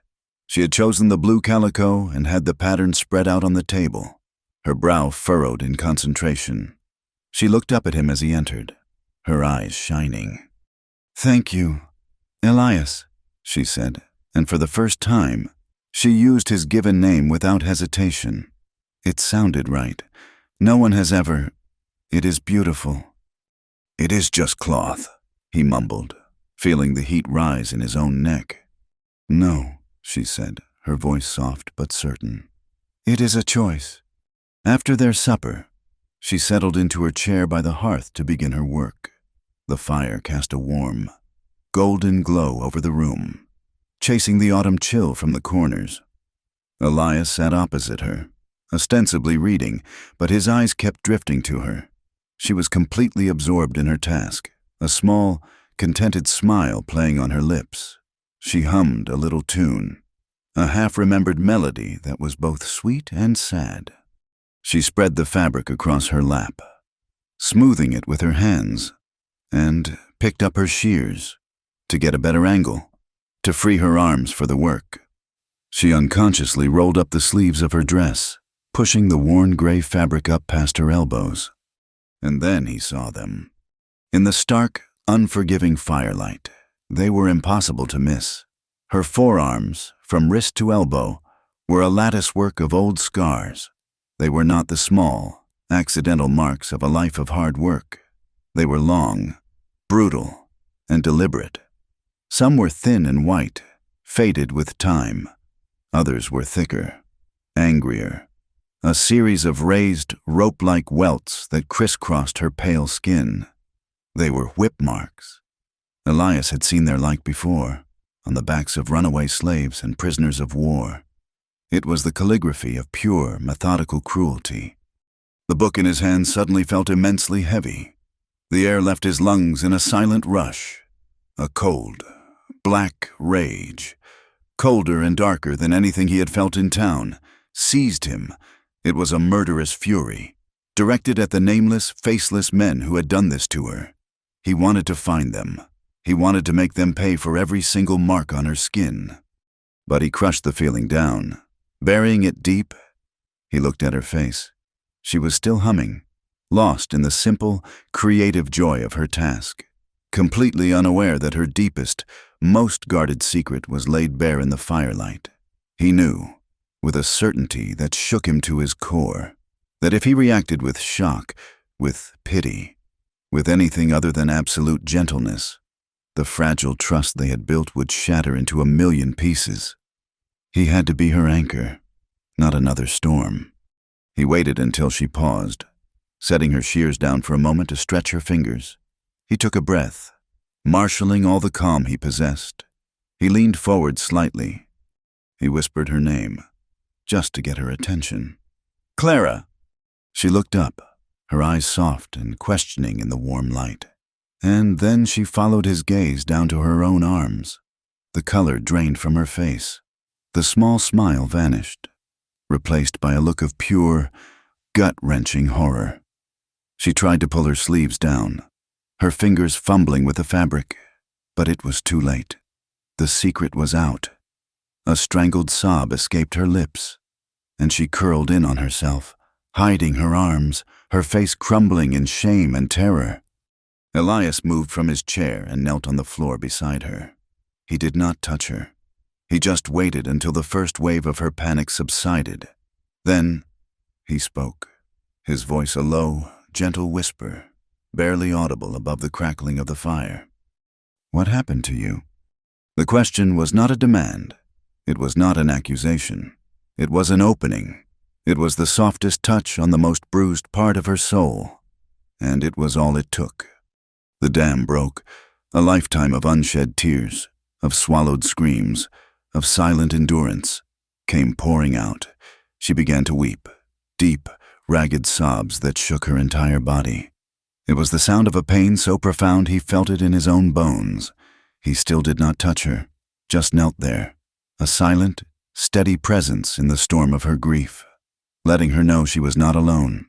She had chosen the blue calico and had the pattern spread out on the table, her brow furrowed in concentration. She looked up at him as he entered, her eyes shining. "Thank you, Elias," she said, and for the first time, she used his given name without hesitation. It sounded right. No one has ever. It is beautiful. "It is just cloth," he mumbled, feeling the heat rise in his own neck. "No," she said, her voice soft but certain. "It is a choice." After their supper, she settled into her chair by the hearth to begin her work. The fire cast a warm, golden glow over the room, chasing the autumn chill from the corners. Elias sat opposite her, ostensibly reading, but his eyes kept drifting to her. She was completely absorbed in her task, a small, contented smile playing on her lips. She hummed a little tune, a half-remembered melody that was both sweet and sad. She spread the fabric across her lap, smoothing it with her hands, and picked up her shears to get a better angle, to free her arms for the work. She unconsciously rolled up the sleeves of her dress, pushing the worn gray fabric up past her elbows. And then he saw them. In the stark, unforgiving firelight, they were impossible to miss. Her forearms, from wrist to elbow, were a latticework of old scars. They were not the small, accidental marks of a life of hard work. They were long, brutal, and deliberate. Some were thin and white, faded with time. Others were thicker, angrier, a series of raised, rope-like welts that crisscrossed her pale skin. They were whip marks. Elias had seen their like before, on the backs of runaway slaves and prisoners of war. It was the calligraphy of pure, methodical cruelty. The book in his hand suddenly felt immensely heavy. The air left his lungs in a silent rush. A cold, black rage, colder and darker than anything he had felt in town, seized him. It was a murderous fury, directed at the nameless, faceless men who had done this to her. He wanted to find them. He wanted to make them pay for every single mark on her skin. But he crushed the feeling down. Burying it deep, he looked at her face. She was still humming, lost in the simple, creative joy of her task, completely unaware that her deepest, most guarded secret was laid bare in the firelight. He knew, with a certainty that shook him to his core, that if he reacted with shock, with pity, with anything other than absolute gentleness, the fragile trust they had built would shatter into a million pieces. He had to be her anchor, not another storm. He waited until she paused, setting her shears down for a moment to stretch her fingers. He took a breath, marshaling all the calm he possessed. He leaned forward slightly. He whispered her name, just to get her attention. "Clara!" She looked up, her eyes soft and questioning in the warm light. And then she followed his gaze down to her own arms. The color drained from her face. The small smile vanished, replaced by a look of pure, gut-wrenching horror. She tried to pull her sleeves down, her fingers fumbling with the fabric, but it was too late. The secret was out. A strangled sob escaped her lips, and she curled in on herself, hiding her arms, her face crumbling in shame and terror. Elias moved from his chair and knelt on the floor beside her. He did not touch her. He just waited until the first wave of her panic subsided. Then he spoke, his voice a low, gentle whisper, barely audible above the crackling of the fire. "What happened to you?" The question was not a demand. It was not an accusation. It was an opening. It was the softest touch on the most bruised part of her soul. And it was all it took. The dam broke, a lifetime of unshed tears, of swallowed screams, of silent endurance, came pouring out. She began to weep, deep, ragged sobs that shook her entire body. It was the sound of a pain so profound he felt it in his own bones. He still did not touch her, just knelt there, a silent, steady presence in the storm of her grief, letting her know she was not alone.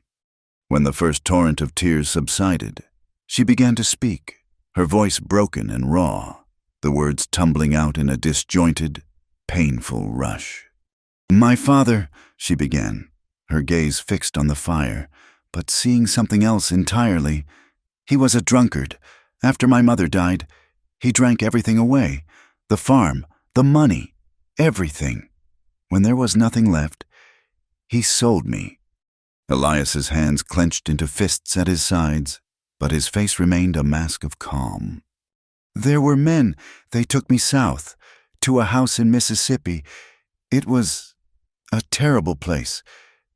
When the first torrent of tears subsided, she began to speak, her voice broken and raw, the words tumbling out in a disjointed, painful rush. "My father," she began, her gaze fixed on the fire, but seeing something else entirely. "He was a drunkard. After my mother died, he drank everything away, the farm, the money, everything. When there was nothing left, he sold me." Elias's hands clenched into fists at his sides, but his face remained a mask of calm. "There were men. They took me south, to a house in Mississippi. It was a terrible place.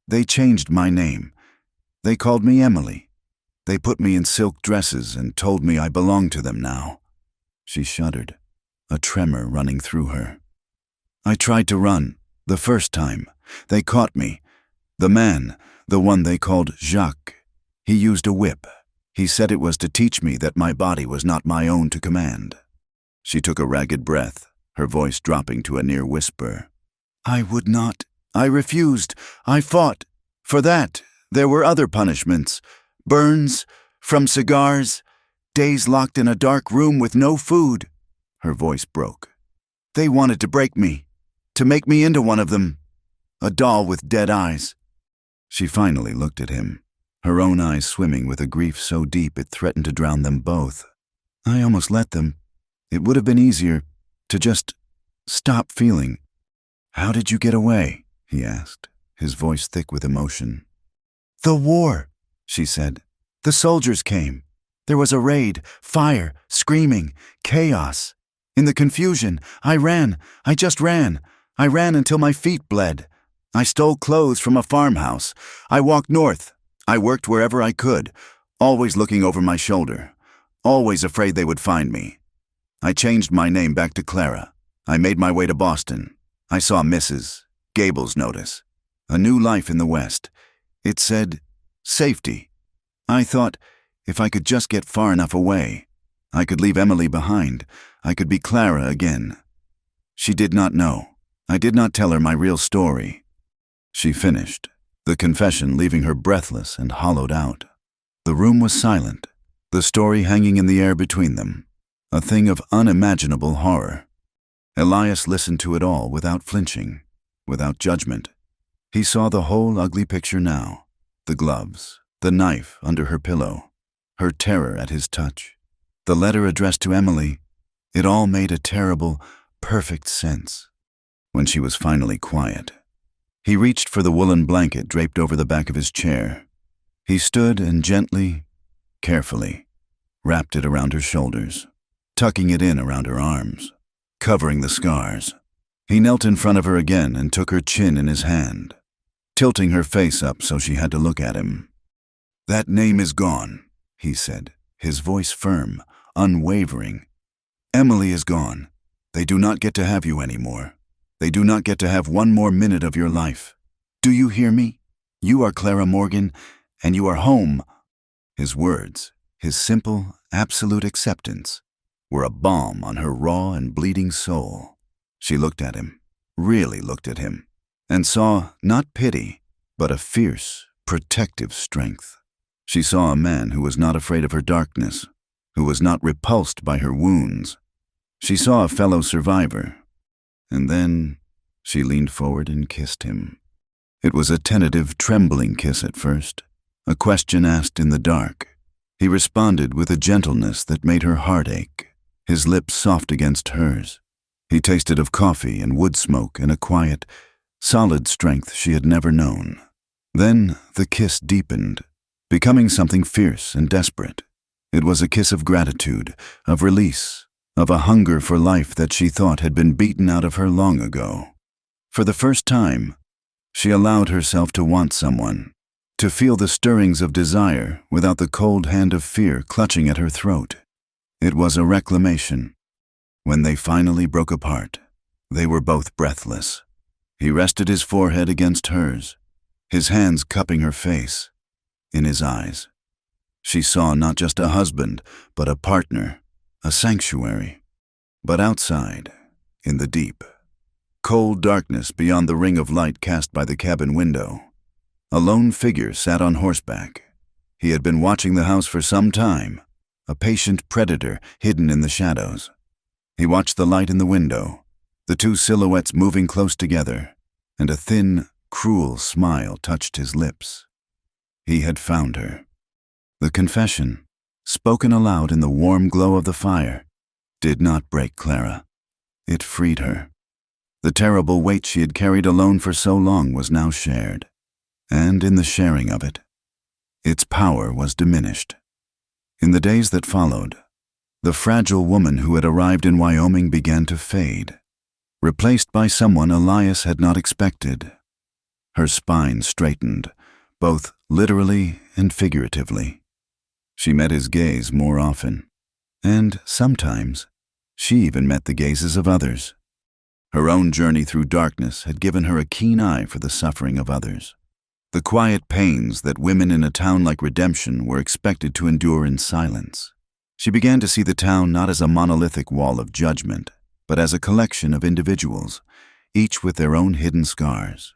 They changed my name. They called me Emily. They put me in silk dresses and told me I belonged to them now." She shuddered, a tremor running through her. "I tried to run, the first time. They caught me. The man, the one they called Jacques, he used a whip. He said it was to teach me that my body was not my own to command." She took a ragged breath, her voice dropping to a near whisper. "I would not. I refused. I fought. For that, there were other punishments. Burns, from cigars, days locked in a dark room with no food." Her voice broke. "They wanted to break me, to make me into one of them, a doll with dead eyes." She finally looked at him, her own eyes swimming with a grief so deep it threatened to drown them both. "I almost let them. It would have been easier to just stop feeling." "How did you get away?" he asked, his voice thick with emotion. "The war," she said. "The soldiers came. There was a raid, fire, screaming, chaos. In the confusion, I ran. I just ran. I ran until my feet bled. I stole clothes from a farmhouse. I walked north. I worked wherever I could, always looking over my shoulder, always afraid they would find me. I changed my name back to Clara. I made my way to Boston. I saw Mrs. Gable's notice. A new life in the West. It said, safety. I thought, if I could just get far enough away, I could leave Emily behind. I could be Clara again. She did not know. I did not tell her my real story." She finished, the confession leaving her breathless and hollowed out. The room was silent, the story hanging in the air between them, a thing of unimaginable horror. Elias listened to it all without flinching, without judgment. He saw the whole ugly picture now, the gloves, the knife under her pillow, her terror at his touch, the letter addressed to Emily. It all made a terrible, perfect sense. When she was finally quiet, he reached for the woolen blanket draped over the back of his chair. He stood and gently, carefully, wrapped it around her shoulders, tucking it in around her arms, covering the scars. He knelt in front of her again and took her chin in his hand, tilting her face up so she had to look at him. That name is gone, he said, his voice firm, unwavering. Emily is gone. They do not get to have you anymore. They do not get to have one more minute of your life. Do you hear me? You are Clara Morgan, and you are home. His words, his simple, absolute acceptance, were a balm on her raw and bleeding soul. She looked at him, really looked at him, and saw not pity, but a fierce, protective strength. She saw a man who was not afraid of her darkness, who was not repulsed by her wounds. She saw a fellow survivor, and then she leaned forward and kissed him. It was a tentative, trembling kiss at first, a question asked in the dark. He responded with a gentleness that made her heart ache, his lips soft against hers. He tasted of coffee and wood smoke and a quiet, solid strength she had never known. Then the kiss deepened, becoming something fierce and desperate. It was a kiss of gratitude, of release, of a hunger for life that she thought had been beaten out of her long ago. For the first time, she allowed herself to want someone, to feel the stirrings of desire without the cold hand of fear clutching at her throat. It was a reclamation. When they finally broke apart, they were both breathless. He rested his forehead against hers, his hands cupping her face. In his eyes, she saw not just a husband, but a partner, a sanctuary. But outside, in the deep, cold darkness beyond the ring of light cast by the cabin window, a lone figure sat on horseback. He had been watching the house for some time, a patient predator hidden in the shadows. He watched the light in the window, the two silhouettes moving close together, and a thin, cruel smile touched his lips. He had found her. The confession, spoken aloud in the warm glow of the fire, did not break Clara. It freed her. The terrible weight she had carried alone for so long was now shared, and in the sharing of it, its power was diminished. In the days that followed, the fragile woman who had arrived in Wyoming began to fade, replaced by someone Elias had not expected. Her spine straightened, both literally and figuratively. She met his gaze more often, and sometimes she even met the gazes of others. Her own journey through darkness had given her a keen eye for the suffering of others, the quiet pains that women in a town like Redemption were expected to endure in silence. She began to see the town not as a monolithic wall of judgment, but as a collection of individuals, each with their own hidden scars.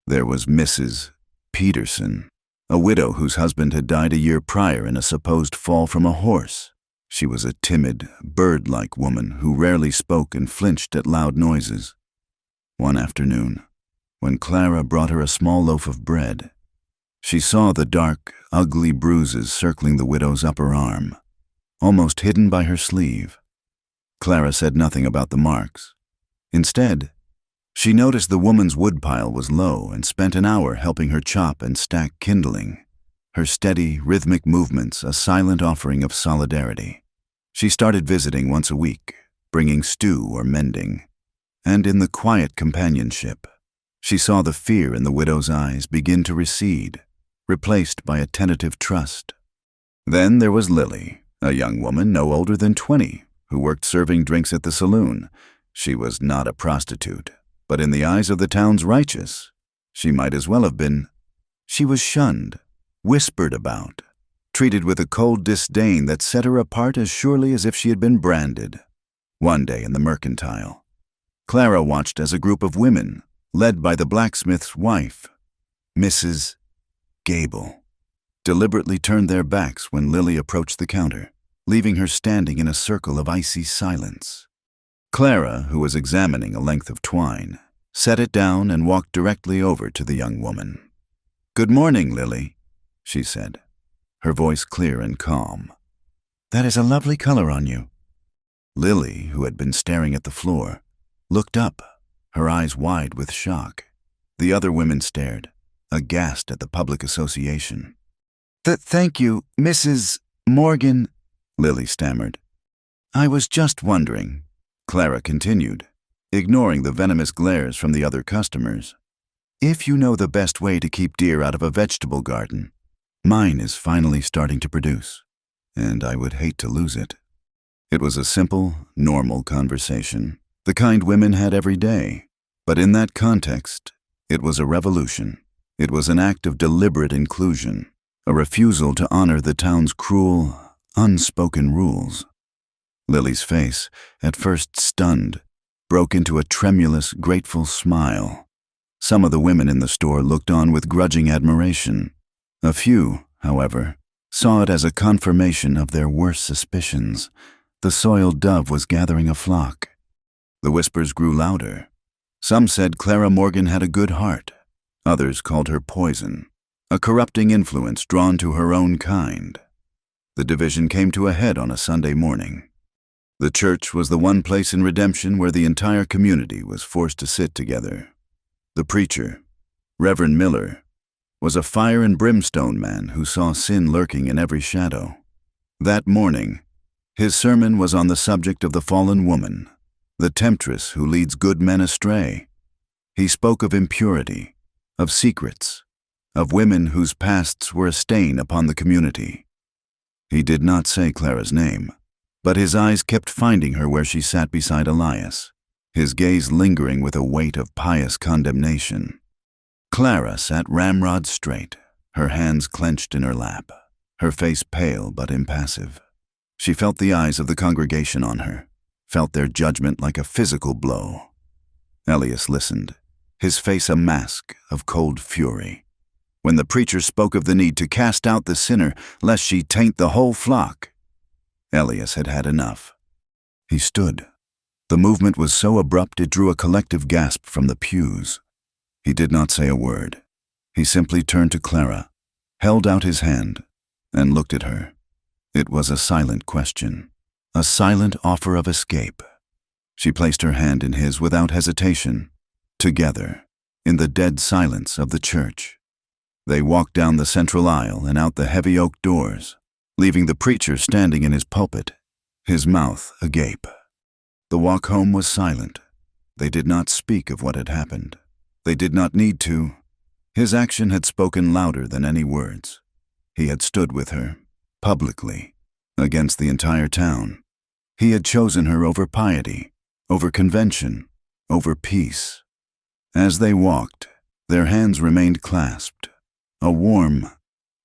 There was Mrs. Peterson, a widow whose husband had died a year prior in a supposed fall from a horse. She was a timid, bird-like woman who rarely spoke and flinched at loud noises. One afternoon, when Clara brought her a small loaf of bread, she saw the dark, ugly bruises circling the widow's upper arm, almost hidden by her sleeve. Clara said nothing about the marks. Instead, she noticed the woman's woodpile was low and spent an hour helping her chop and stack kindling, her steady, rhythmic movements a silent offering of solidarity. She started visiting once a week, bringing stew or mending, and in the quiet companionship, she saw the fear in the widow's eyes begin to recede, replaced by a tentative trust. Then there was Lily, a young woman no older than 20, who worked serving drinks at the saloon. She was not a prostitute, but in the eyes of the town's righteous, she might as well have been. She was shunned, whispered about, treated with a cold disdain that set her apart as surely as if she had been branded. One day in the Mercantile, Clara watched as a group of women, led by the blacksmith's wife, Mrs. Gable, deliberately turned their backs when Lily approached the counter, leaving her standing in a circle of icy silence. Clara, who was examining a length of twine, set it down and walked directly over to the young woman. "Good morning, Lily," she said, her voice clear and calm. "That is a lovely color on you." Lily, who had been staring at the floor, looked up, her eyes wide with shock. The other women stared, aghast at the public association. Thank you, Mrs. Morgan," Lily stammered. "I was just wondering," Clara continued, ignoring the venomous glares from the other customers, "if you know the best way to keep deer out of a vegetable garden." Mine is finally starting to produce, and I would hate to lose it. It was a simple, normal conversation, the kind women had every day. But in that context, it was a revolution. It was an act of deliberate inclusion, a refusal to honor the town's cruel, unspoken rules. Lily's face, at first stunned, broke into a tremulous, grateful smile. Some of the women in the store looked on with grudging admiration. A few, however, saw it as a confirmation of their worst suspicions. The soiled dove was gathering a flock. The whispers grew louder. Some said Clara Morgan had a good heart. Others called her poison, a corrupting influence drawn to her own kind. The division came to a head on a Sunday morning. The church was the one place in redemption where the entire community was forced to sit together. The preacher, Reverend Miller, was a fire and brimstone man who saw sin lurking in every shadow. That morning, his sermon was on the subject of the fallen woman, the temptress who leads good men astray. He spoke of impurity, of secrets, of women whose pasts were a stain upon the community. He did not say Clara's name, but his eyes kept finding her where she sat beside Elias, his gaze lingering with a weight of pious condemnation. Clara sat ramrod straight, her hands clenched in her lap, her face pale but impassive. She felt the eyes of the congregation on her, felt their judgment like a physical blow. Elias listened, his face a mask of cold fury. When the preacher spoke of the need to cast out the sinner lest she taint the whole flock, Elias had had enough. He stood. The movement was so abrupt it drew a collective gasp from the pews. He did not say a word. He simply turned to Clara, held out his hand, and looked at her. It was a silent question, a silent offer of escape. She placed her hand in his without hesitation, together, in the dead silence of the church. They walked down the central aisle and out the heavy oak doors, leaving the preacher standing in his pulpit, his mouth agape. The walk home was silent. They did not speak of what had happened. They did not need to. His action had spoken louder than any words. He had stood with her, publicly, against the entire town. He had chosen her over piety, over convention, over peace. As they walked, their hands remained clasped, a warm,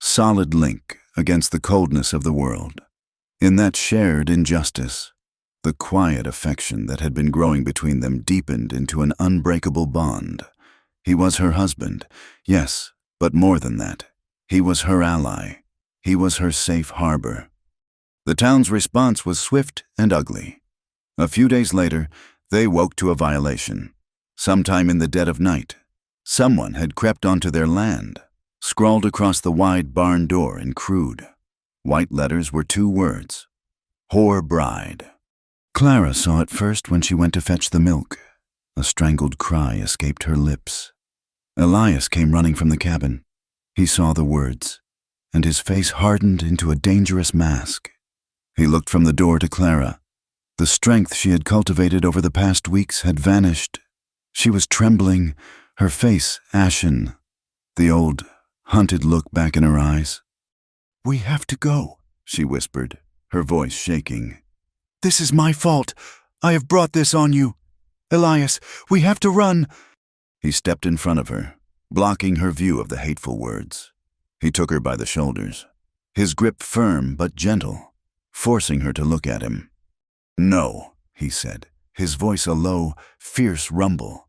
solid link against the coldness of the world. In that shared injustice, the quiet affection that had been growing between them deepened into an unbreakable bond. He was her husband, yes, but more than that. He was her ally. He was her safe harbor. The town's response was swift and ugly. A few days later, they woke to a violation. Sometime in the dead of night, someone had crept onto their land. Scrawled across the wide barn door in crude, white letters were 2 words: whore bride. Clara saw it first when she went to fetch the milk. A strangled cry escaped her lips. Elias came running from the cabin. He saw the words, and his face hardened into a dangerous mask. He looked from the door to Clara. The strength she had cultivated over the past weeks had vanished. She was trembling, her face ashen, the old, hunted look back in her eyes. "We have to go," she whispered, her voice shaking. "This is my fault. I have brought this on you. Elias, we have to run." He stepped in front of her, blocking her view of the hateful words. He took her by the shoulders, his grip firm but gentle, forcing her to look at him. "No," he said, his voice a low, fierce rumble.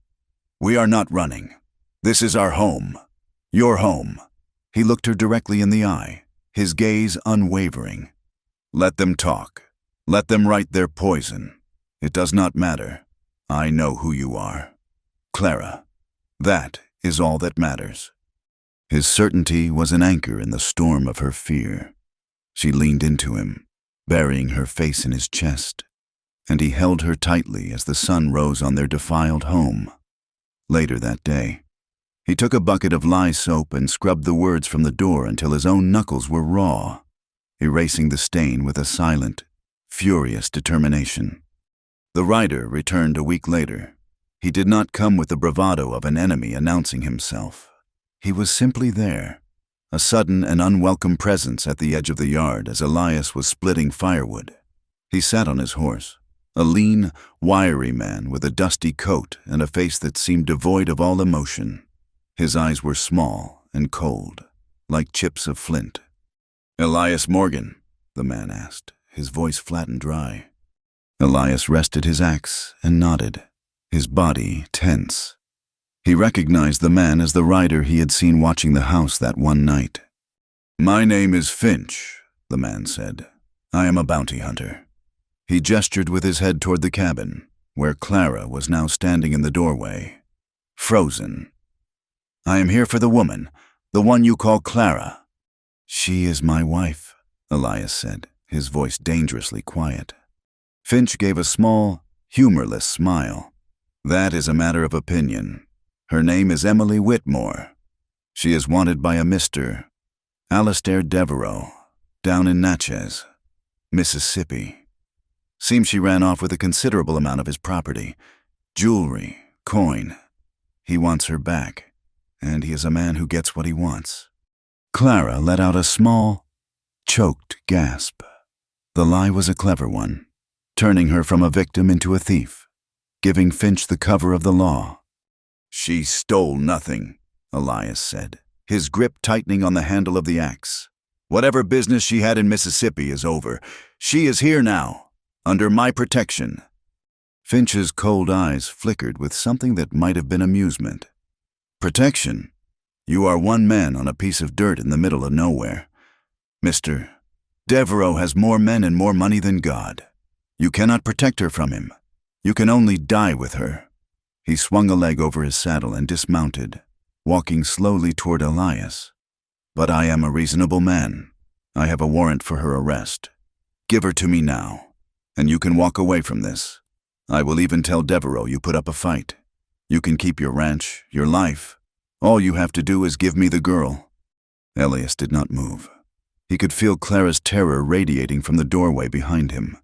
"We are not running. This is our home. Your home." He looked her directly in the eye, his gaze unwavering. "Let them talk. Let them write their poison. It does not matter. I know who you are. Clara, that is all that matters." His certainty was an anchor in the storm of her fear. She leaned into him, burying her face in his chest, and he held her tightly as the sun rose on their defiled home. Later that day, he took a bucket of lye soap and scrubbed the words from the door until his own knuckles were raw, erasing the stain with a silent, furious determination. The rider returned a week later. He did not come with the bravado of an enemy announcing himself. He was simply there, a sudden and unwelcome presence at the edge of the yard as Elias was splitting firewood. He sat on his horse, a lean, wiry man with a dusty coat and a face that seemed devoid of all emotion. His eyes were small and cold, like chips of flint. "Elias Morgan?" the man asked, his voice flat and dry. Elias rested his axe and nodded, his body tense. He recognized the man as the rider he had seen watching the house that one night. "My name is Finch," the man said. "I am a bounty hunter." He gestured with his head toward the cabin, where Clara was now standing in the doorway, frozen. "I am here for the woman, the one you call Clara." "She is my wife," Elias said, his voice dangerously quiet. Finch gave a small, humorless smile. "That is a matter of opinion. Her name is Emily Whitmore. She is wanted by a Mr. Alastair Devereaux, down in Natchez, Mississippi. Seems she ran off with a considerable amount of his property, jewelry, coin. He wants her back, and he is a man who gets what he wants." Clara let out a small, choked gasp. The lie was a clever one, turning her from a victim into a thief, giving Finch the cover of the law. "She stole nothing," Elias said, his grip tightening on the handle of the axe. "Whatever business she had in Mississippi is over. She is here now, under my protection." Finch's cold eyes flickered with something that might have been amusement. "Protection? You are one man on a piece of dirt in the middle of nowhere. Mr. Devereaux has more men and more money than God. You cannot protect her from him. You can only die with her." He swung a leg over his saddle and dismounted, walking slowly toward Elias. "But I am a reasonable man. I have a warrant for her arrest. Give her to me now, and you can walk away from this. I will even tell Devereaux you put up a fight. You can keep your ranch, your life. All you have to do is give me the girl." Elias did not move. He could feel Clara's terror radiating from the doorway behind him.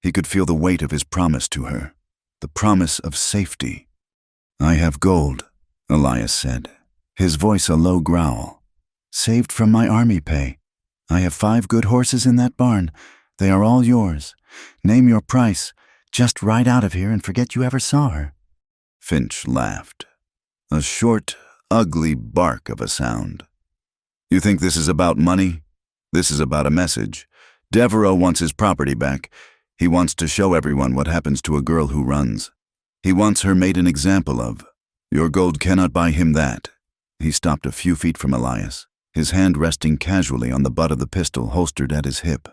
He could feel the weight of his promise to her, the promise of safety. "I have gold," Elias said, his voice a low growl. "Saved from my army pay. I have 5 good horses in that barn. They are all yours. Name your price. Just ride out of here and forget you ever saw her." Finch laughed. A short, ugly bark of a sound. "You think this is about money? This is about a message. Devereaux wants his property back. He wants to show everyone what happens to a girl who runs. He wants her made an example of. Your gold cannot buy him that." He stopped a few feet from Elias, his hand resting casually on the butt of the pistol holstered at his hip.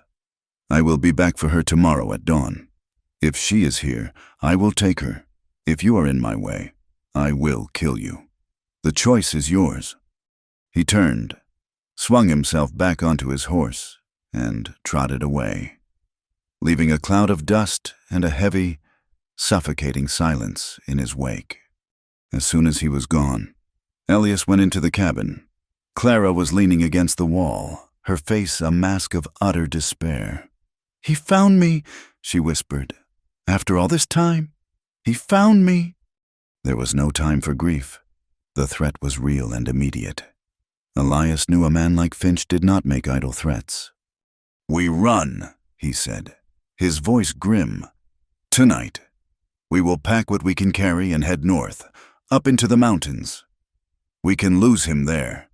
"I will be back for her tomorrow at dawn. If she is here, I will take her. If you are in my way, I will kill you. The choice is yours." He turned, swung himself back onto his horse, and trotted away, leaving a cloud of dust and a heavy, suffocating silence in his wake. As soon as he was gone, Elias went into the cabin. Clara was leaning against the wall, her face a mask of utter despair. "He found me," she whispered. "After all this time, he found me." There was no time for grief. The threat was real and immediate. Elias knew a man like Finch did not make idle threats. "We run," he said, his voice grim. "Tonight. We will pack what we can carry and head north, up into the mountains. We can lose him there."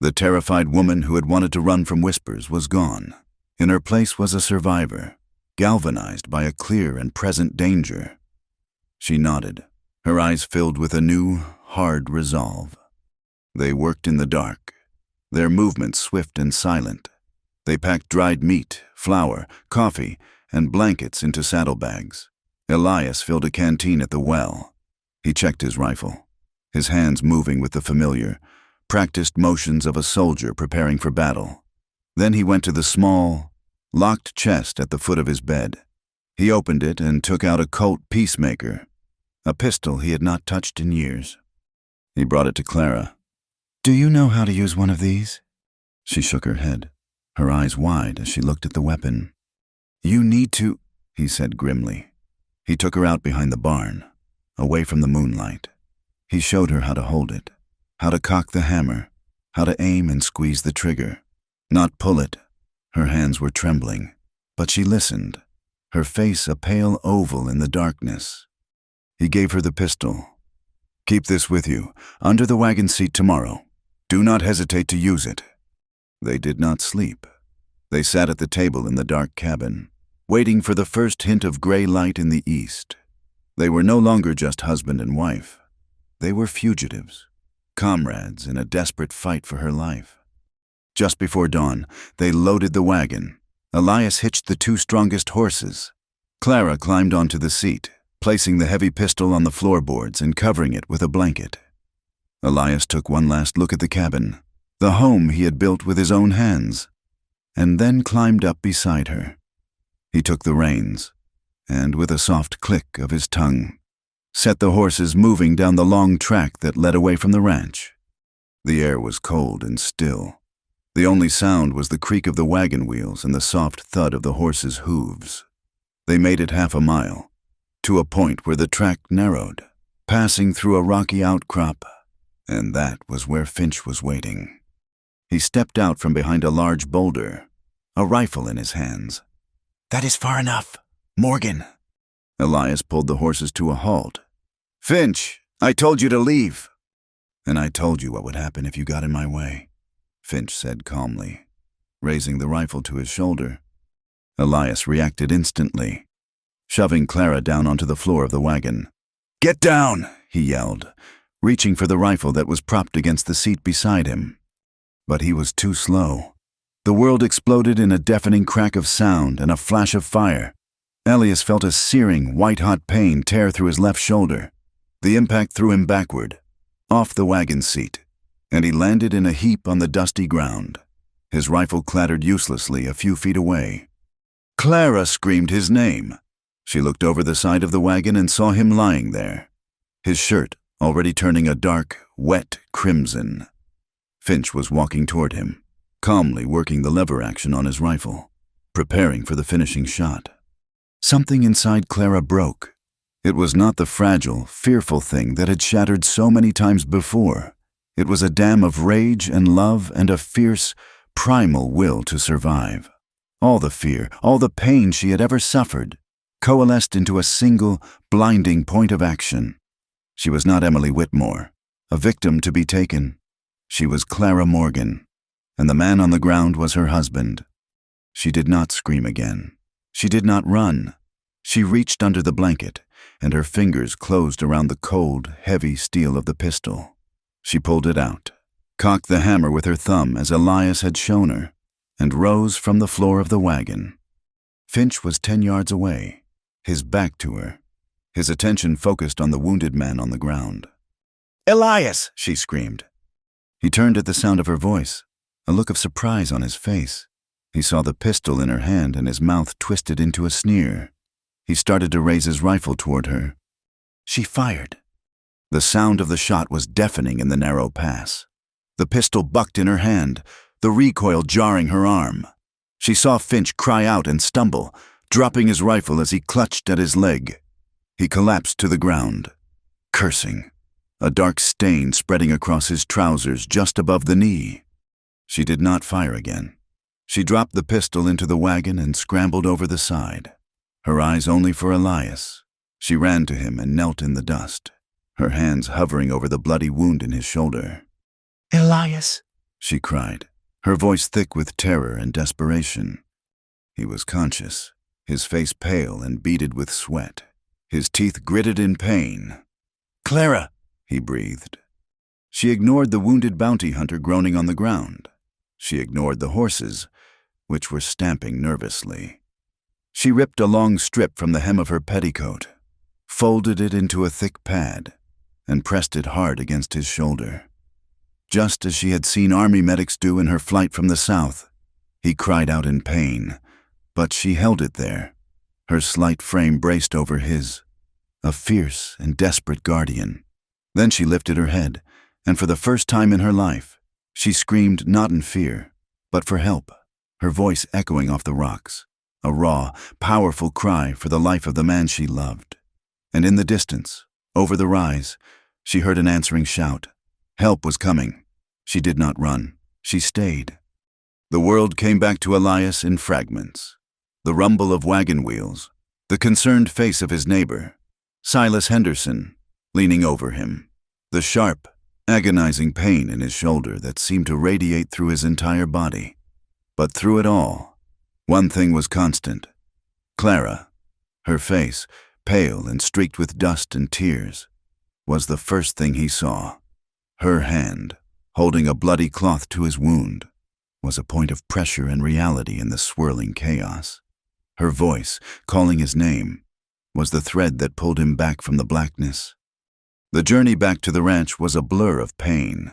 The terrified woman who had wanted to run from whispers was gone. In her place was a survivor, galvanized by a clear and present danger. She nodded, her eyes filled with a new, hard resolve. They worked in the dark, their movements swift and silent. They packed dried meat, flour, coffee, and blankets into saddlebags. Elias filled a canteen at the well. He checked his rifle, his hands moving with the familiar, practiced motions of a soldier preparing for battle. Then he went to the small, locked chest at the foot of his bed. He opened it and took out a Colt Peacemaker, a pistol he had not touched in years. He brought it to Clara. "Do you know how to use one of these?" She shook her head, her eyes wide as she looked at the weapon. "You need to," he said grimly. He took her out behind the barn, away from the moonlight. He showed her how to hold it, how to cock the hammer, how to aim and squeeze the trigger, not pull it. Her hands were trembling, but she listened, her face a pale oval in the darkness. He gave her the pistol. "Keep this with you, under the wagon seat tomorrow. Do not hesitate to use it." They did not sleep. They sat at the table in the dark cabin, waiting for the first hint of gray light in the east. They were no longer just husband and wife. They were fugitives, comrades in a desperate fight for her life. Just before dawn, they loaded the wagon. Elias hitched the two strongest horses. Clara climbed onto the seat, placing the heavy pistol on the floorboards and covering it with a blanket. Elias took one last look at the cabin, the home he had built with his own hands, and then climbed up beside her. He took the reins, and with a soft click of his tongue, set the horses moving down the long track that led away from the ranch. The air was cold and still. The only sound was the creak of the wagon wheels and the soft thud of the horses' hooves. They made it half a mile, to a point where the track narrowed, passing through a rocky outcrop, and that was where Finch was waiting. He stepped out from behind a large boulder, a rifle in his hands. "That is far enough, Morgan." Elias pulled the horses to a halt. "Finch, I told you to leave." "And I told you what would happen if you got in my way," Finch said calmly, raising the rifle to his shoulder. Elias reacted instantly, shoving Clara down onto the floor of the wagon. "Get down!" he yelled, reaching for the rifle that was propped against the seat beside him. But he was too slow. The world exploded in a deafening crack of sound and a flash of fire. Elias felt a searing, white-hot pain tear through his left shoulder. The impact threw him backward, off the wagon seat, and he landed in a heap on the dusty ground. His rifle clattered uselessly a few feet away. Clara screamed his name. She looked over the side of the wagon and saw him lying there, his shirt already turning a dark, wet crimson. Finch was walking toward him, calmly working the lever action on his rifle, preparing for the finishing shot. Something inside Clara broke. It was not the fragile, fearful thing that had shattered so many times before. It was a dam of rage and love and a fierce, primal will to survive. All the fear, all the pain she had ever suffered, coalesced into a single, blinding point of action. She was not Emily Whitmore, a victim to be taken. She was Clara Morgan, and the man on the ground was her husband. She did not scream again. She did not run. She reached under the blanket, and her fingers closed around the cold, heavy steel of the pistol. She pulled it out, cocked the hammer with her thumb as Elias had shown her, and rose from the floor of the wagon. Finch was 10 yards away, his back to her, his attention focused on the wounded man on the ground. "Elias!" she screamed. He turned at the sound of her voice, a look of surprise on his face. He saw the pistol in her hand and his mouth twisted into a sneer. He started to raise his rifle toward her. She fired. The sound of the shot was deafening in the narrow pass. The pistol bucked in her hand, the recoil jarring her arm. She saw Finch cry out and stumble, dropping his rifle as he clutched at his leg. He collapsed to the ground, cursing, a dark stain spreading across his trousers just above the knee. She did not fire again. She dropped the pistol into the wagon and scrambled over the side, her eyes only for Elias. She ran to him and knelt in the dust, her hands hovering over the bloody wound in his shoulder. "Elias," she cried, her voice thick with terror and desperation. He was conscious, his face pale and beaded with sweat, his teeth gritted in pain. "Clara," he breathed. She ignored the wounded bounty hunter groaning on the ground. She ignored the horses, which were stamping nervously. She ripped a long strip from the hem of her petticoat, folded it into a thick pad, and pressed it hard against his shoulder. Just as she had seen army medics do in her flight from the south, he cried out in pain, but she held it there, her slight frame braced over his, a fierce and desperate guardian. Then she lifted her head, and for the first time in her life, she screamed not in fear, but for help, her voice echoing off the rocks, a raw, powerful cry for the life of the man she loved. And in the distance, over the rise, she heard an answering shout. Help was coming. She did not run. She stayed. The world came back to Elias in fragments. The rumble of wagon wheels, the concerned face of his neighbor, Silas Henderson, leaning over him, the sharp, agonizing pain in his shoulder that seemed to radiate through his entire body. But through it all, one thing was constant. Clara, her face, pale and streaked with dust and tears, was the first thing he saw. Her hand, holding a bloody cloth to his wound, was a point of pressure and reality in the swirling chaos. Her voice, calling his name, was the thread that pulled him back from the blackness. The journey back to the ranch was a blur of pain.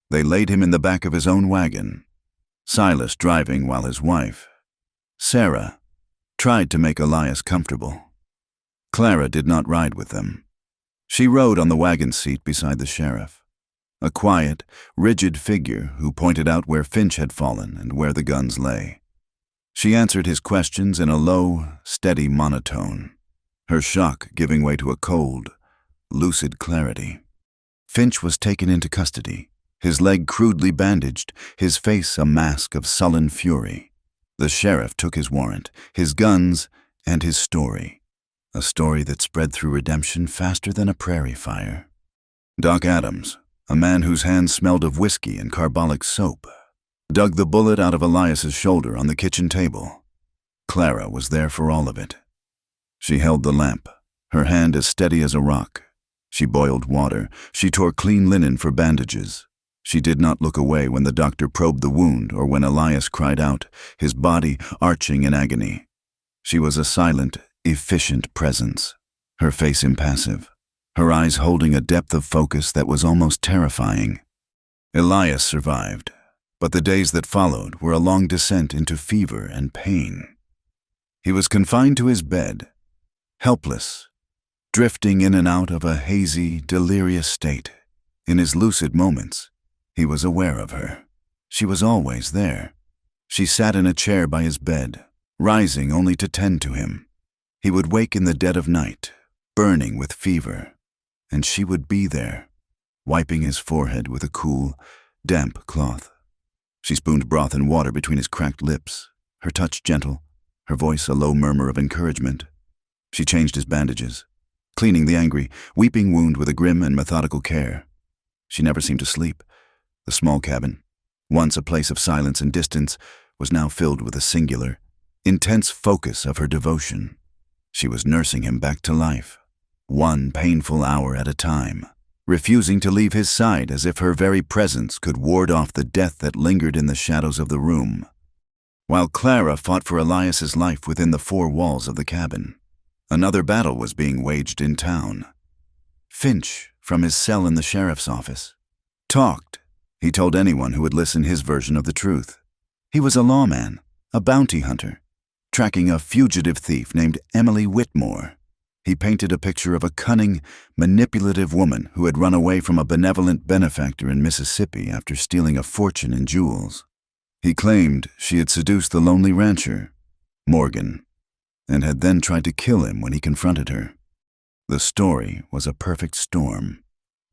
They laid him in the back of his own wagon, Silas driving while his wife, Sarah, tried to make Elias comfortable. Clara did not ride with them. She rode on the wagon seat beside the sheriff, a quiet, rigid figure who pointed out where Finch had fallen and where the guns lay. She answered his questions in a low, steady monotone, her shock giving way to a cold, lucid clarity. Finch was taken into custody, his leg crudely bandaged, his face a mask of sullen fury. The sheriff took his warrant, his guns, and his story, a story that spread through redemption faster than a prairie fire. Doc Adams, a man whose hands smelled of whiskey and carbolic soap, dug the bullet out of Elias's shoulder on the kitchen table. Clara was there for all of it. She held the lamp, her hand as steady as a rock. She boiled water. She tore clean linen for bandages. She did not look away when the doctor probed the wound or when Elias cried out, his body arching in agony. She was a silent, efficient presence, her face impassive, her eyes holding a depth of focus that was almost terrifying. Elias survived, but the days that followed were a long descent into fever and pain. He was confined to his bed, helpless, drifting in and out of a hazy, delirious state. In his lucid moments, he was aware of her. She was always there. She sat in a chair by his bed, rising only to tend to him. He would wake in the dead of night, burning with fever, and she would be there, wiping his forehead with a cool, damp cloth. She spooned broth and water between his cracked lips, her touch gentle, her voice a low murmur of encouragement. She changed his bandages, cleaning the angry, weeping wound with a grim and methodical care. She never seemed to sleep. The small cabin, once a place of silence and distance, was now filled with a singular, intense focus of her devotion. She was nursing him back to life, one painful hour at a time, refusing to leave his side as if her very presence could ward off the death that lingered in the shadows of the room. While Clara fought for Elias's life within the four walls of the cabin, another battle was being waged in town. Finch, from his cell in the sheriff's office, talked. He told anyone who would listen his version of the truth. He was a lawman, a bounty hunter, tracking a fugitive thief named Emily Whitmore. He painted a picture of a cunning, manipulative woman who had run away from a benevolent benefactor in Mississippi after stealing a fortune in jewels. He claimed she had seduced the lonely rancher, Morgan, and had then tried to kill him when he confronted her. The story was a perfect storm,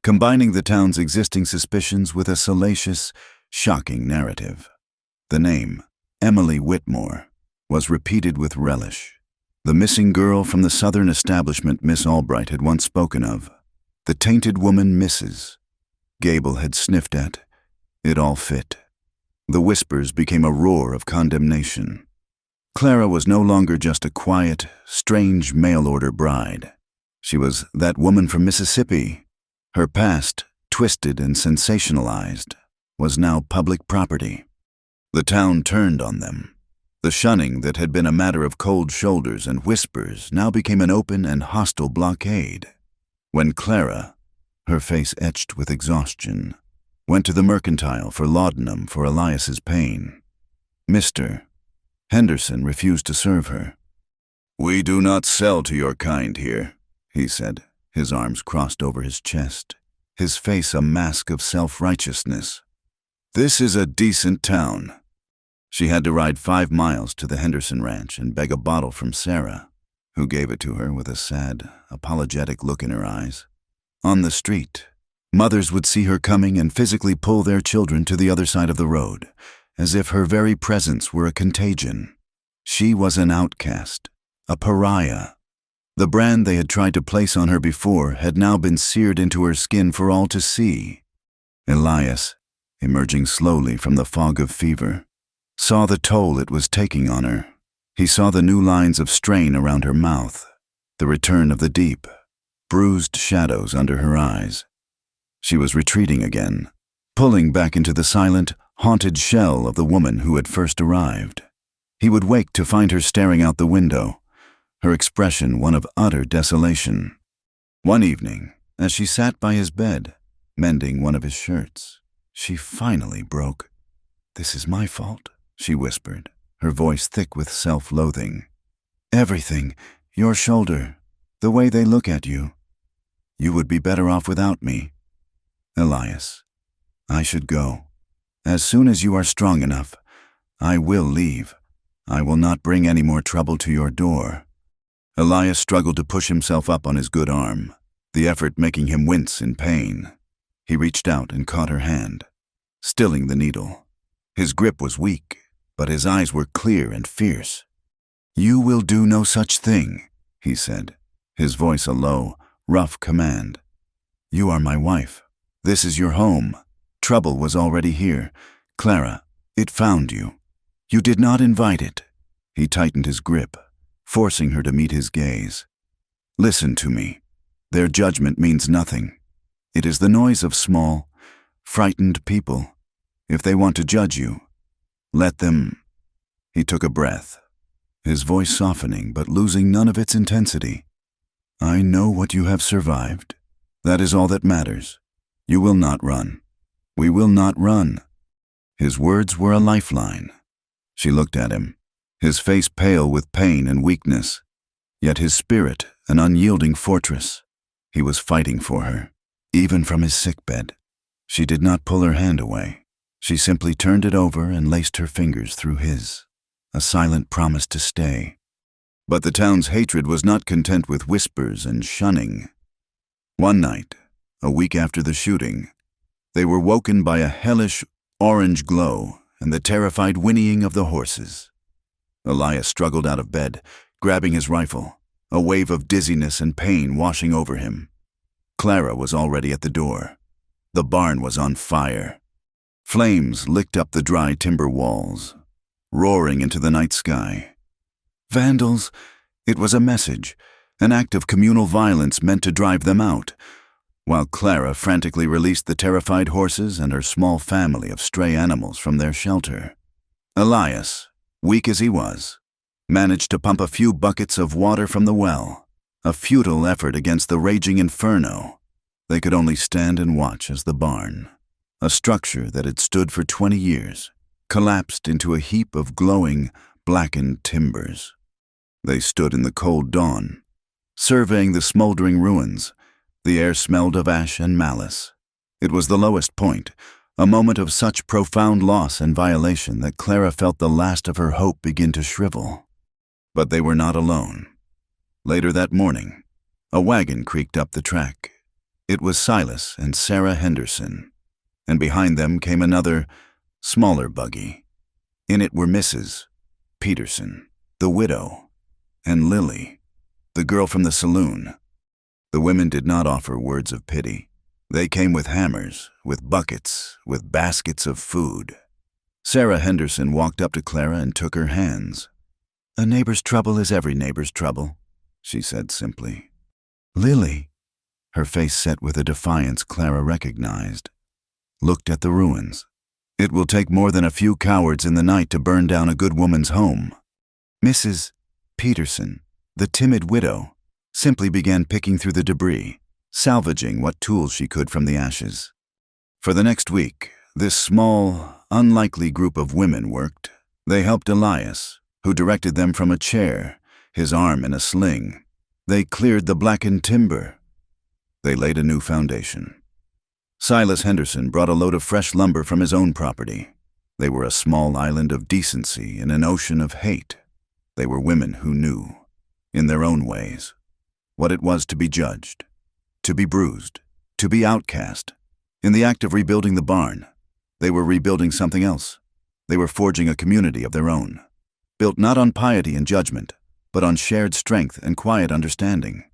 combining the town's existing suspicions with a salacious, shocking narrative. The name, Emily Whitmore, was repeated with relish. The missing girl from the southern establishment Miss Albright had once spoken of. The tainted woman Mrs. Gable had sniffed at. It all fit. The whispers became a roar of condemnation. Clara was no longer just a quiet, strange mail-order bride. She was that woman from Mississippi. Her past, twisted and sensationalized, was now public property. The town turned on them. The shunning that had been a matter of cold shoulders and whispers now became an open and hostile blockade. When Clara, her face etched with exhaustion, went to the mercantile for laudanum for Elias's pain, Mr. Henderson refused to serve her. "We do not sell to your kind here," he said, his arms crossed over his chest, his face a mask of self-righteousness. "This is a decent town." She had to ride 5 miles to the Henderson ranch and beg a bottle from Sarah, who gave it to her with a sad, apologetic look in her eyes. On the street, Mothers would see her coming and physically pull their children to the other side of the road, as if her very presence were a contagion. She was an outcast, a pariah. The brand they had tried to place on her before had now been seared into her skin for all to see. Elias, emerging slowly from the fog of fever, saw the toll it was taking on her. He saw the new lines of strain around her mouth, the return of the deep, bruised shadows under her eyes. She was retreating again, pulling back into the silent, haunted shell of the woman who had first arrived. He would wake to find her staring out the window, her expression one of utter desolation. One evening, as she sat by his bed, mending one of his shirts, she finally broke. "This is my fault," she whispered, her voice thick with self-loathing. "Everything, your shoulder, the way they look at you. You would be better off without me. Elias, I should go. As soon as you are strong enough, I will leave. I will not bring any more trouble to your door." Elias struggled to push himself up on his good arm, the effort making him wince in pain. He reached out and caught her hand, stilling the needle. His grip was weak, but his eyes were clear and fierce. "You will do no such thing," he said, his voice a low, rough command. "You are my wife. This is your home. Trouble was already here. Clara, it found you. You did not invite it." He tightened his grip, forcing her to meet his gaze. "Listen to me. Their judgment means nothing. It is the noise of small, frightened people. If they want to judge you, let them." He took a breath, his voice softening but losing none of its intensity. "I know what you have survived. That is all that matters. You will not run. We will not run." His words were a lifeline. She looked at him, his face pale with pain and weakness, yet his spirit an unyielding fortress. He was fighting for her, even from his sickbed. She did not pull her hand away. She simply turned it over and laced her fingers through his, a silent promise to stay. But the town's hatred was not content with whispers and shunning. One night, a week after the shooting, they were woken by a hellish orange glow and the terrified whinnying of the horses. Elias struggled out of bed, grabbing his rifle, a wave of dizziness and pain washing over him. Clara was already at the door. The barn was on fire. Flames licked up the dry timber walls, roaring into the night sky. Vandals! It was a message, an act of communal violence meant to drive them out, while Clara frantically released the terrified horses and her small family of stray animals from their shelter. Elias, weak as he was, managed to pump a few buckets of water from the well, a futile effort against the raging inferno. They could only stand and watch as the barn, a structure that had stood for 20 years, collapsed into a heap of glowing, blackened timbers. They stood in the cold dawn, surveying the smoldering ruins. The air smelled of ash and malice. It was the lowest point, a moment of such profound loss and violation that Clara felt the last of her hope begin to shrivel. But they were not alone. Later that morning, a wagon creaked up the track. It was Silas and Sarah Henderson, and behind them came another, smaller buggy. In it were Mrs. Peterson, the widow, and Lily, the girl from the saloon. The women did not offer words of pity. They came with hammers, with buckets, with baskets of food. Sarah Henderson walked up to Clara and took her hands. "A neighbor's trouble is every neighbor's trouble," she said simply. Lily, her face set with a defiance Clara recognized, looked at the ruins. "It will take more than a few cowards in the night to burn down a good woman's home." Mrs. Peterson, the timid widow, simply began picking through the debris, salvaging what tools she could from the ashes. For the next week, this small, unlikely group of women worked. They helped Elias, who directed them from a chair, his arm in a sling. They cleared the blackened timber. They laid a new foundation. Silas Henderson brought a load of fresh lumber from his own property. They were a small island of decency in an ocean of hate. They were women who knew, in their own ways, what it was to be judged, to be bruised, to be outcast, In the act of rebuilding the barn, they were rebuilding something else. They were forging a community of their own, built not on piety and judgment, but on shared strength and quiet understanding.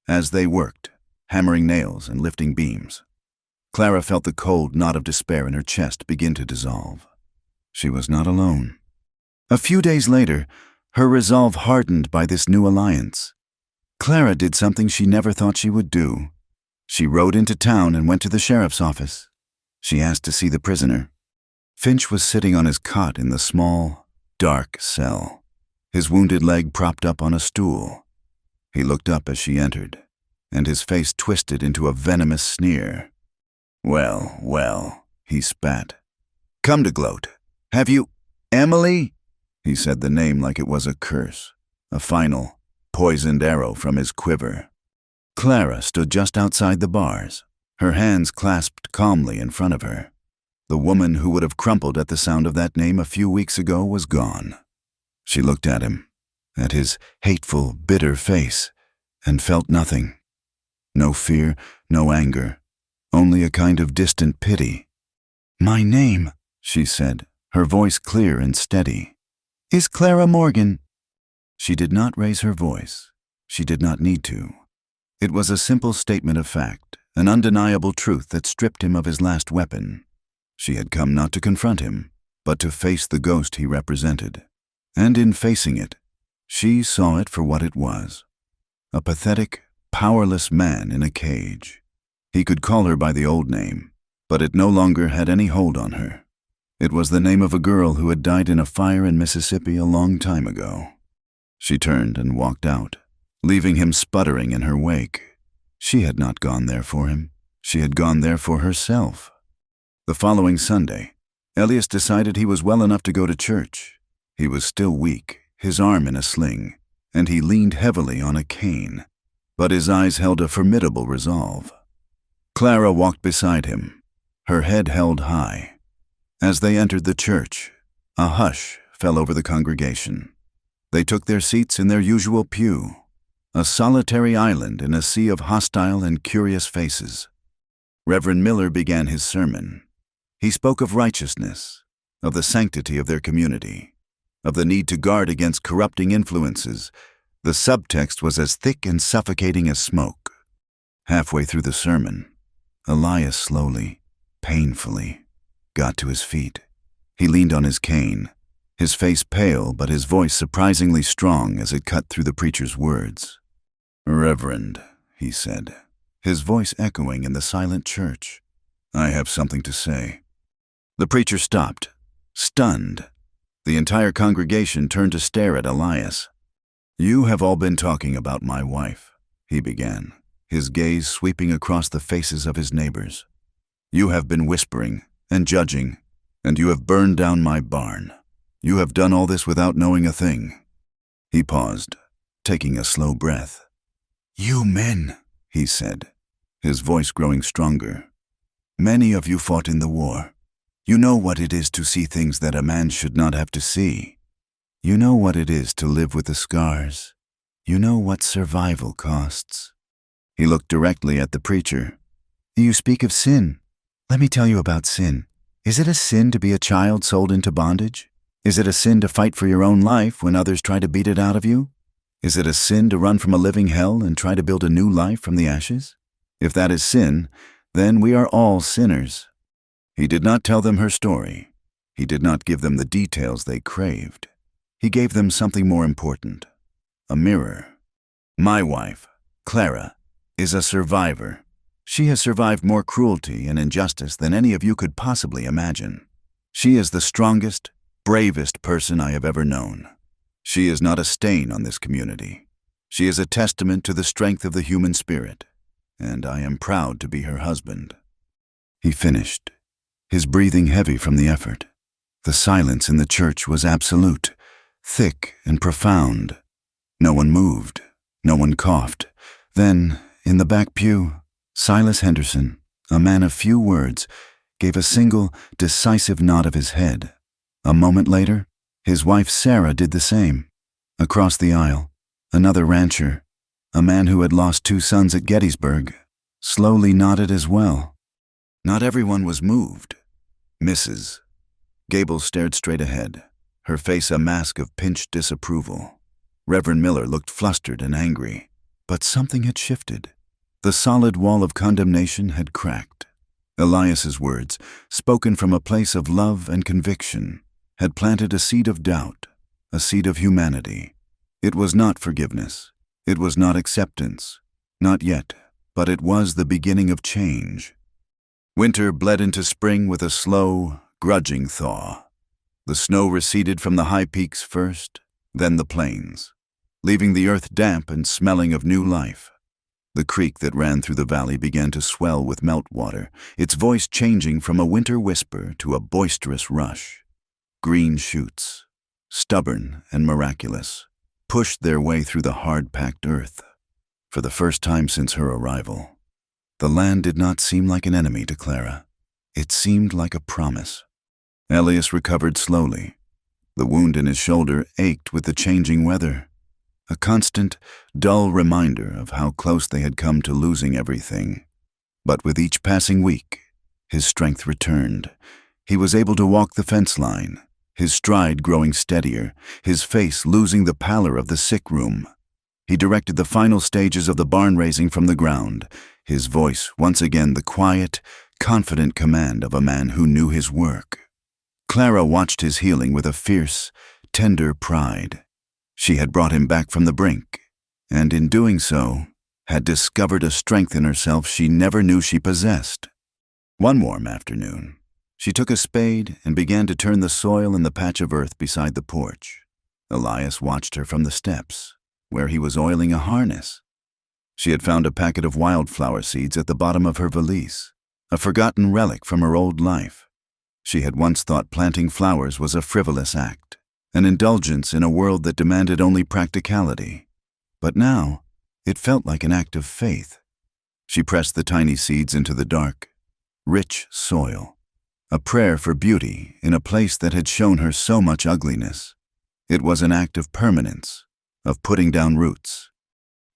As they worked, hammering nails and lifting beams, Clara felt the cold knot of despair in her chest begin to dissolve. She was not alone. A few days later, her resolve hardened by this new alliance. Clara did something she never thought she would do. She rode into town and went to the sheriff's office. She asked to see the prisoner. Finch was sitting on his cot in the small, dark cell, his wounded leg propped up on a stool. He looked up as she entered, and his face twisted into a venomous sneer. "Well, well," he spat. "Come to gloat. Have you— Emily?" He said the name like it was a curse, a final, poisoned arrow from his quiver. Clara stood just outside the bars, her hands clasped calmly in front of her. The woman who would have crumpled at the sound of that name a few weeks ago was gone. She looked at him, at his hateful, bitter face, and felt nothing. No fear, no anger, only a kind of distant pity. "My name," she said, her voice clear and steady, "is Clara Morgan." She did not raise her voice. She did not need to. It was a simple statement of fact, an undeniable truth that stripped him of his last weapon. She had come not to confront him, but to face the ghost he represented. And in facing it, she saw it for what it was. A pathetic, powerless man in a cage. He could call her by the old name, but it no longer had any hold on her. It was the name of a girl who had died in a fire in Mississippi a long time ago. She turned and walked out, leaving him sputtering in her wake. She had not gone there for him. She had gone there for herself. The following Sunday, Elias decided he was well enough to go to church. He was still weak, his arm in a sling, and he leaned heavily on a cane, but his eyes held a formidable resolve. Clara walked beside him, her head held high. As they entered the church, a hush fell over the congregation. They took their seats in their usual pew, a solitary island in a sea of hostile and curious faces. Reverend Miller began his sermon. He spoke of righteousness, of the sanctity of their community, of the need to guard against corrupting influences. The subtext was as thick and suffocating as smoke. Halfway through the sermon, Elias slowly, painfully, got to his feet. He leaned on his cane, his face pale but his voice surprisingly strong as it cut through the preacher's words. "Reverend," he said, his voice echoing in the silent church, "I have something to say." The preacher stopped, stunned. The entire congregation turned to stare at Elias. "You have all been talking about my wife," he began, his gaze sweeping across the faces of his neighbors. "You have been whispering and judging, and you have burned down my barn. You have done all this without knowing a thing." He paused, taking a slow breath. "You men," he said, his voice growing stronger. "Many of you fought in the war. You know what it is to see things that a man should not have to see. You know what it is to live with the scars. You know what survival costs." He looked directly at the preacher. "You speak of sin. Let me tell you about sin. Is it a sin to be a child sold into bondage? Is it a sin to fight for your own life when others try to beat it out of you? Is it a sin to run from a living hell and try to build a new life from the ashes? If that is sin, then we are all sinners." He did not tell them her story. He did not give them the details they craved. He gave them something more important, a mirror. "My wife, Clara, is a survivor. She has survived more cruelty and injustice than any of you could possibly imagine. She is the strongest, bravest person I have ever known. She is not a stain on this community. She is a testament to the strength of the human spirit, and I am proud to be her husband." He finished, his breathing heavy from the effort. The silence in the church was absolute, thick and profound. No one moved, no one coughed. Then, in the back pew, Silas Henderson, a man of few words, gave a single, decisive nod of his head. A moment later, his wife Sarah did the same. Across the aisle, another rancher, a man who had lost 2 sons at Gettysburg, slowly nodded as well. Not everyone was moved. Mrs. Gable stared straight ahead, her face a mask of pinched disapproval. Reverend Miller looked flustered and angry, but something had shifted. The solid wall of condemnation had cracked. Elias's words, spoken from a place of love and conviction, had planted a seed of doubt, a seed of humanity. It was not forgiveness. It was not acceptance. Not yet, but it was the beginning of change. Winter bled into spring with a slow, grudging thaw. The snow receded from the high peaks first, then the plains, leaving the earth damp and smelling of new life. The creek that ran through the valley began to swell with meltwater, its voice changing from a winter whisper to a boisterous rush. Green shoots, stubborn and miraculous, pushed their way through the hard-packed earth. For the first time since her arrival, the land did not seem like an enemy to Clara. It seemed like a promise. Elias recovered slowly. The wound in his shoulder ached with the changing weather, a constant, dull reminder of how close they had come to losing everything. But with each passing week, his strength returned. He was able to walk the fence line, his stride growing steadier, his face losing the pallor of the sick room. He directed the final stages of the barn raising from the ground, his voice once again the quiet, confident command of a man who knew his work. Clara watched his healing with a fierce, tender pride. She had brought him back from the brink, and in doing so, had discovered a strength in herself she never knew she possessed. One warm afternoon, she took a spade and began to turn the soil in the patch of earth beside the porch. Elias watched her from the steps, where he was oiling a harness. She had found a packet of wildflower seeds at the bottom of her valise, a forgotten relic from her old life. She had once thought planting flowers was a frivolous act, an indulgence in a world that demanded only practicality. But now, it felt like an act of faith. She pressed the tiny seeds into the dark, rich soil, a prayer for beauty in a place that had shown her so much ugliness. It was an act of permanence, of putting down roots.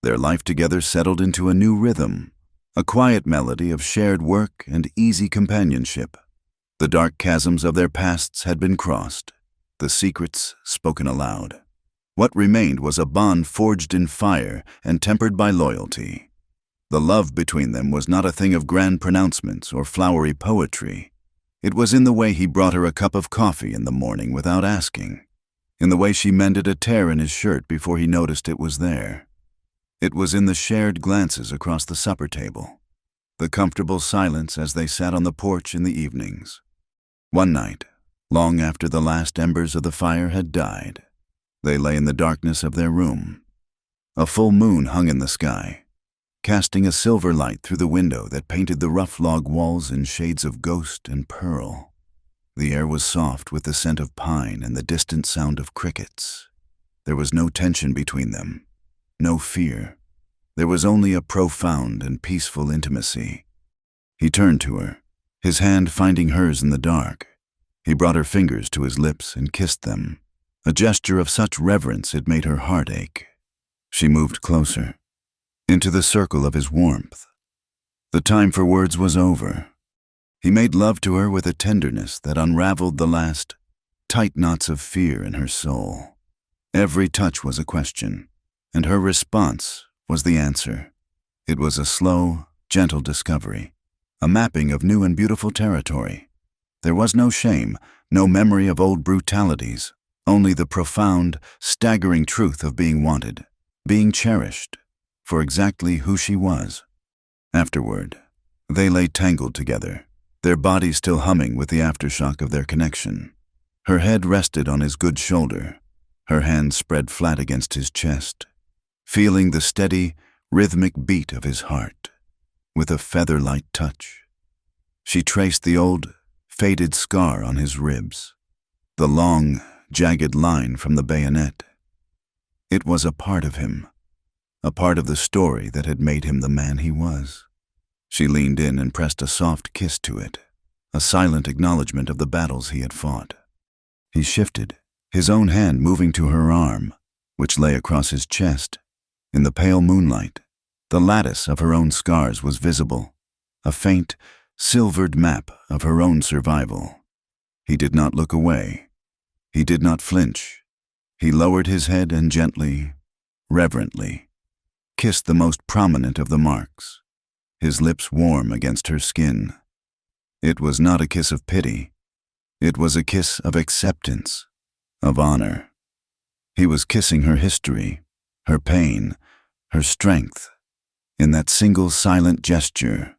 Their life together settled into a new rhythm, a quiet melody of shared work and easy companionship. The dark chasms of their pasts had been crossed, the secrets spoken aloud. What remained was a bond forged in fire and tempered by loyalty. The love between them was not a thing of grand pronouncements or flowery poetry. It was in the way he brought her a cup of coffee in the morning without asking, in the way she mended a tear in his shirt before he noticed it was there. It was in the shared glances across the supper table, the comfortable silence as they sat on the porch in the evenings. One night, long after the last embers of the fire had died, they lay in the darkness of their room. A full moon hung in the sky, casting a silver light through the window that painted the rough log walls in shades of ghost and pearl. The air was soft with the scent of pine and the distant sound of crickets. There was no tension between them, no fear. There was only a profound and peaceful intimacy. He turned to her, his hand finding hers in the dark. He brought her fingers to his lips and kissed them, a gesture of such reverence it made her heart ache. She moved closer, into the circle of his warmth. The time for words was over. He made love to her with a tenderness that unraveled the last tight knots of fear in her soul. Every touch was a question, and her response was the answer. It was a slow, gentle discovery, a mapping of new and beautiful territory. There was no shame, no memory of old brutalities, only the profound, staggering truth of being wanted, being cherished, for exactly who she was. Afterward, they lay tangled together, their bodies still humming with the aftershock of their connection. Her head rested on his good shoulder, her hands spread flat against his chest, feeling the steady, rhythmic beat of his heart, with a feather-light touch. She traced the old, faded scar on his ribs, the long, jagged line from the bayonet. It was a part of him, a part of the story that had made him the man he was. She leaned in and pressed a soft kiss to it, a silent acknowledgement of the battles he had fought. He shifted, his own hand moving to her arm, which lay across his chest. In the pale moonlight, the lattice of her own scars was visible, a faint, silvered map of her own survival. He did not look away. He did not flinch. He lowered his head and gently, reverently, kissed the most prominent of the marks, his lips warm against her skin. It was not a kiss of pity. It was a kiss of acceptance, of honor. He was kissing her history, her pain, her strength. In that single silent gesture,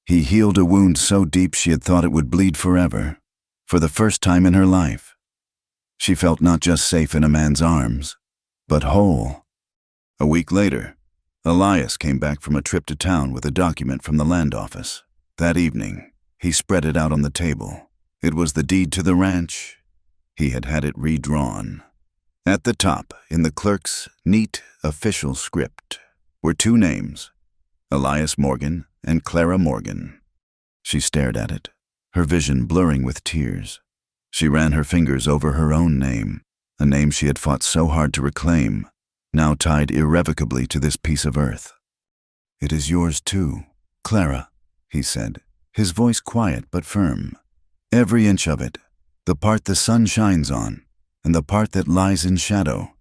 he healed a wound so deep she had thought it would bleed forever. For the first time in her life, she felt not just safe in a man's arms, but whole. A week later, Elias came back from a trip to town with a document from the land office. That evening, he spread it out on the table. It was the deed to the ranch. He had had it redrawn. At the top, in the clerk's neat, official script, were two names, Elias Morgan and Clara Morgan. She stared at it, her vision blurring with tears. She ran her fingers over her own name, a name she had fought so hard to reclaim, now tied irrevocably to this piece of earth. "It is yours too, Clara," he said, his voice quiet but firm. "Every inch of it, the part the sun shines on, and the part that lies in shadow.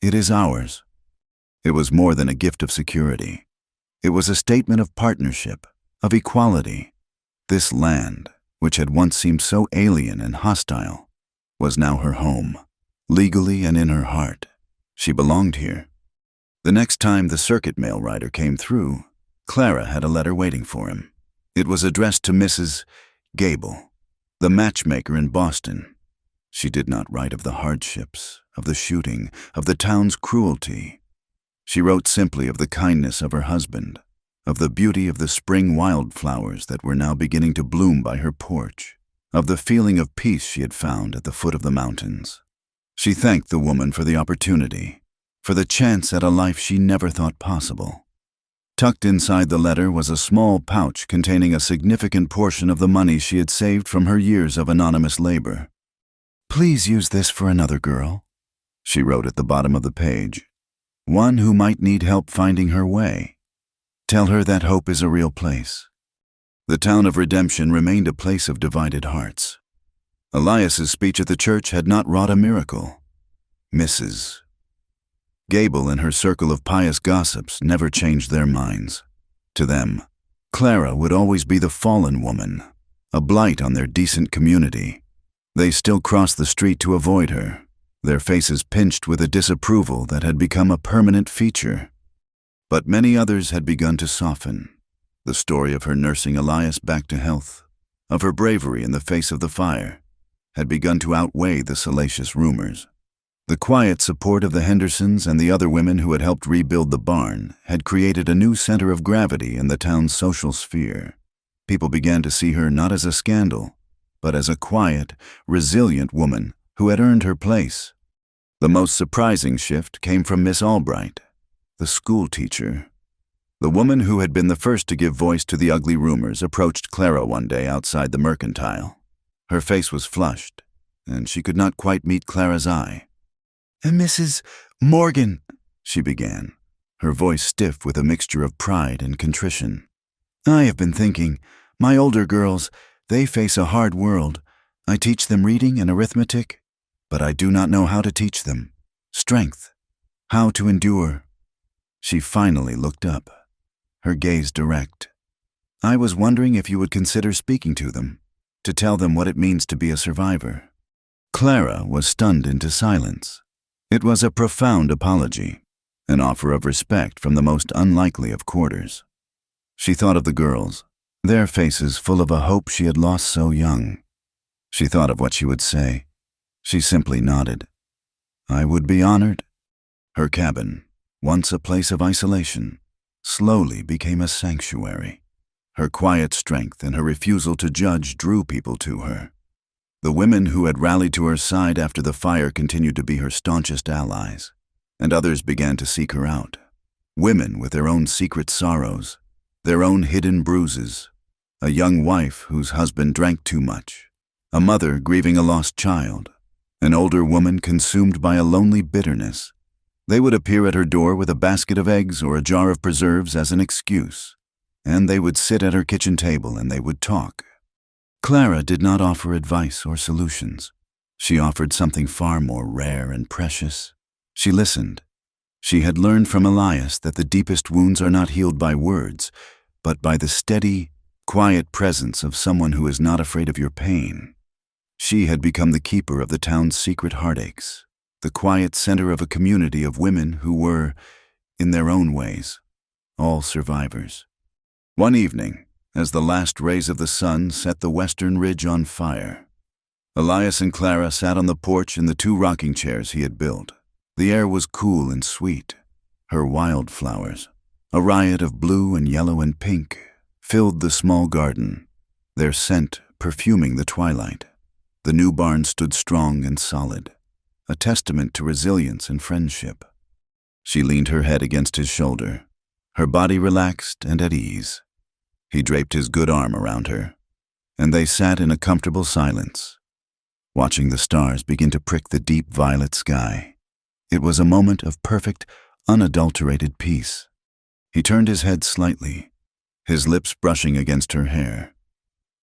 It is ours." It was more than a gift of security. It was a statement of partnership, of equality. This land, which had once seemed so alien and hostile, was now her home, legally and in her heart. She belonged here. The next time the circuit mail rider came through, Clara had a letter waiting for him. It was addressed to Mrs. Gable, the matchmaker in Boston. She did not write of the hardships, of the shooting, of the town's cruelty. She wrote simply of the kindness of her husband, of the beauty of the spring wildflowers that were now beginning to bloom by her porch, of the feeling of peace she had found at the foot of the mountains. She thanked the woman for the opportunity, for the chance at a life she never thought possible. Tucked inside the letter was a small pouch containing a significant portion of the money she had saved from her years of anonymous labor. "Please use this for another girl," she wrote at the bottom of the page. "One who might need help finding her way. Tell her that hope is a real place." The town of Redemption remained a place of divided hearts. Elias's speech at the church had not wrought a miracle. Mrs. Gable and her circle of pious gossips never changed their minds. To them, Clara would always be the fallen woman, a blight on their decent community. They still crossed the street to avoid her, their faces pinched with a disapproval that had become a permanent feature. But many others had begun to soften. The story of her nursing Elias back to health, of her bravery in the face of the fire, had begun to outweigh the salacious rumors. The quiet support of the Hendersons and the other women who had helped rebuild the barn had created a new center of gravity in the town's social sphere. People began to see her not as a scandal, but as a quiet, resilient woman who had earned her place. The most surprising shift came from Miss Albright, the school teacher. The woman who had been the first to give voice to the ugly rumors approached Clara one day outside the mercantile. Her face was flushed, and she could not quite meet Clara's eye. "Mrs. Morgan," she began, her voice stiff with a mixture of pride and contrition. "I have been thinking, my older girls, they face a hard world. I teach them reading and arithmetic, but I do not know how to teach them strength, how to endure." She finally looked up, her gaze direct. "I was wondering if you would consider speaking to them, to tell them what it means to be a survivor." Clara was stunned into silence. It was a profound apology, an offer of respect from the most unlikely of quarters. She thought of the girls, their faces full of a hope she had lost so young. She thought of what she would say. She simply nodded. "I would be honored." Her cabin, once a place of isolation, slowly became a sanctuary. Her quiet strength and her refusal to judge drew people to her. The women who had rallied to her side after the fire continued to be her staunchest allies, and others began to seek her out. Women with their own secret sorrows, their own hidden bruises, a young wife whose husband drank too much, a mother grieving a lost child, an older woman consumed by a lonely bitterness. They would appear at her door with a basket of eggs or a jar of preserves as an excuse. and they would sit at her kitchen table and they would talk. Clara did not offer advice or solutions. She offered something far more rare and precious. She listened. She had learned from Elias that the deepest wounds are not healed by words, but by the steady, quiet presence of someone who is not afraid of your pain. She had become the keeper of the town's secret heartaches, the quiet center of a community of women who were, in their own ways, all survivors. One evening, as the last rays of the sun set the western ridge on fire, Elias and Clara sat on the porch in the 2 rocking chairs he had built. The air was cool and sweet. Her wildflowers, a riot of blue and yellow and pink, filled the small garden, their scent perfuming the twilight. The new barn stood strong and solid, a testament to resilience and friendship. She leaned her head against his shoulder, her body relaxed and at ease. He draped his good arm around her, and they sat in a comfortable silence, watching the stars begin to prick the deep violet sky. It was a moment of perfect, unadulterated peace. He turned his head slightly, his lips brushing against her hair.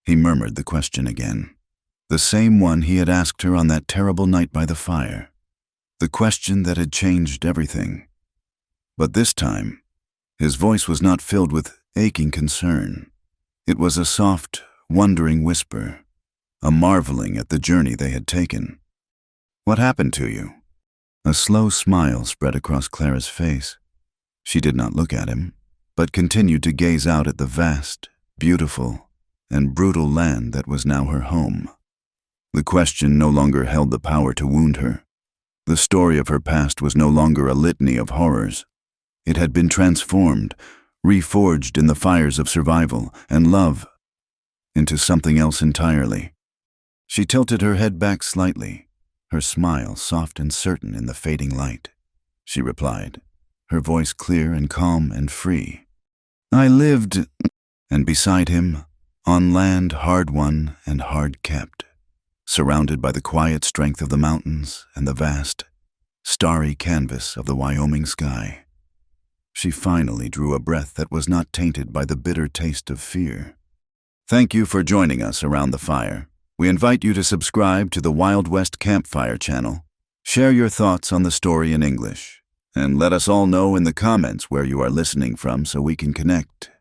He murmured the question again, the same one he had asked her on that terrible night by the fire, the question that had changed everything. But this time, his voice was not filled with aching concern. It was a soft, wondering whisper, a marveling at the journey they had taken. "What happened to you?" A slow smile spread across Clara's face. She did not look at him, but continued to gaze out at the vast, beautiful, and brutal land that was now her home. The question no longer held the power to wound her. The story of her past was no longer a litany of horrors. It had been transformed, reforged in the fires of survival and love, into something else entirely. She tilted her head back slightly, her smile soft and certain in the fading light. She replied, her voice clear and calm and free. "I lived," and beside him, on land hard-won and hard-kept, surrounded by the quiet strength of the mountains and the vast, starry canvas of the Wyoming sky. She finally drew a breath that was not tainted by the bitter taste of fear. Thank you for joining us around the fire. We invite you to subscribe to the Wild West Campfire channel. Share your thoughts on the story in English, and let us all know in the comments where you are listening from so we can connect.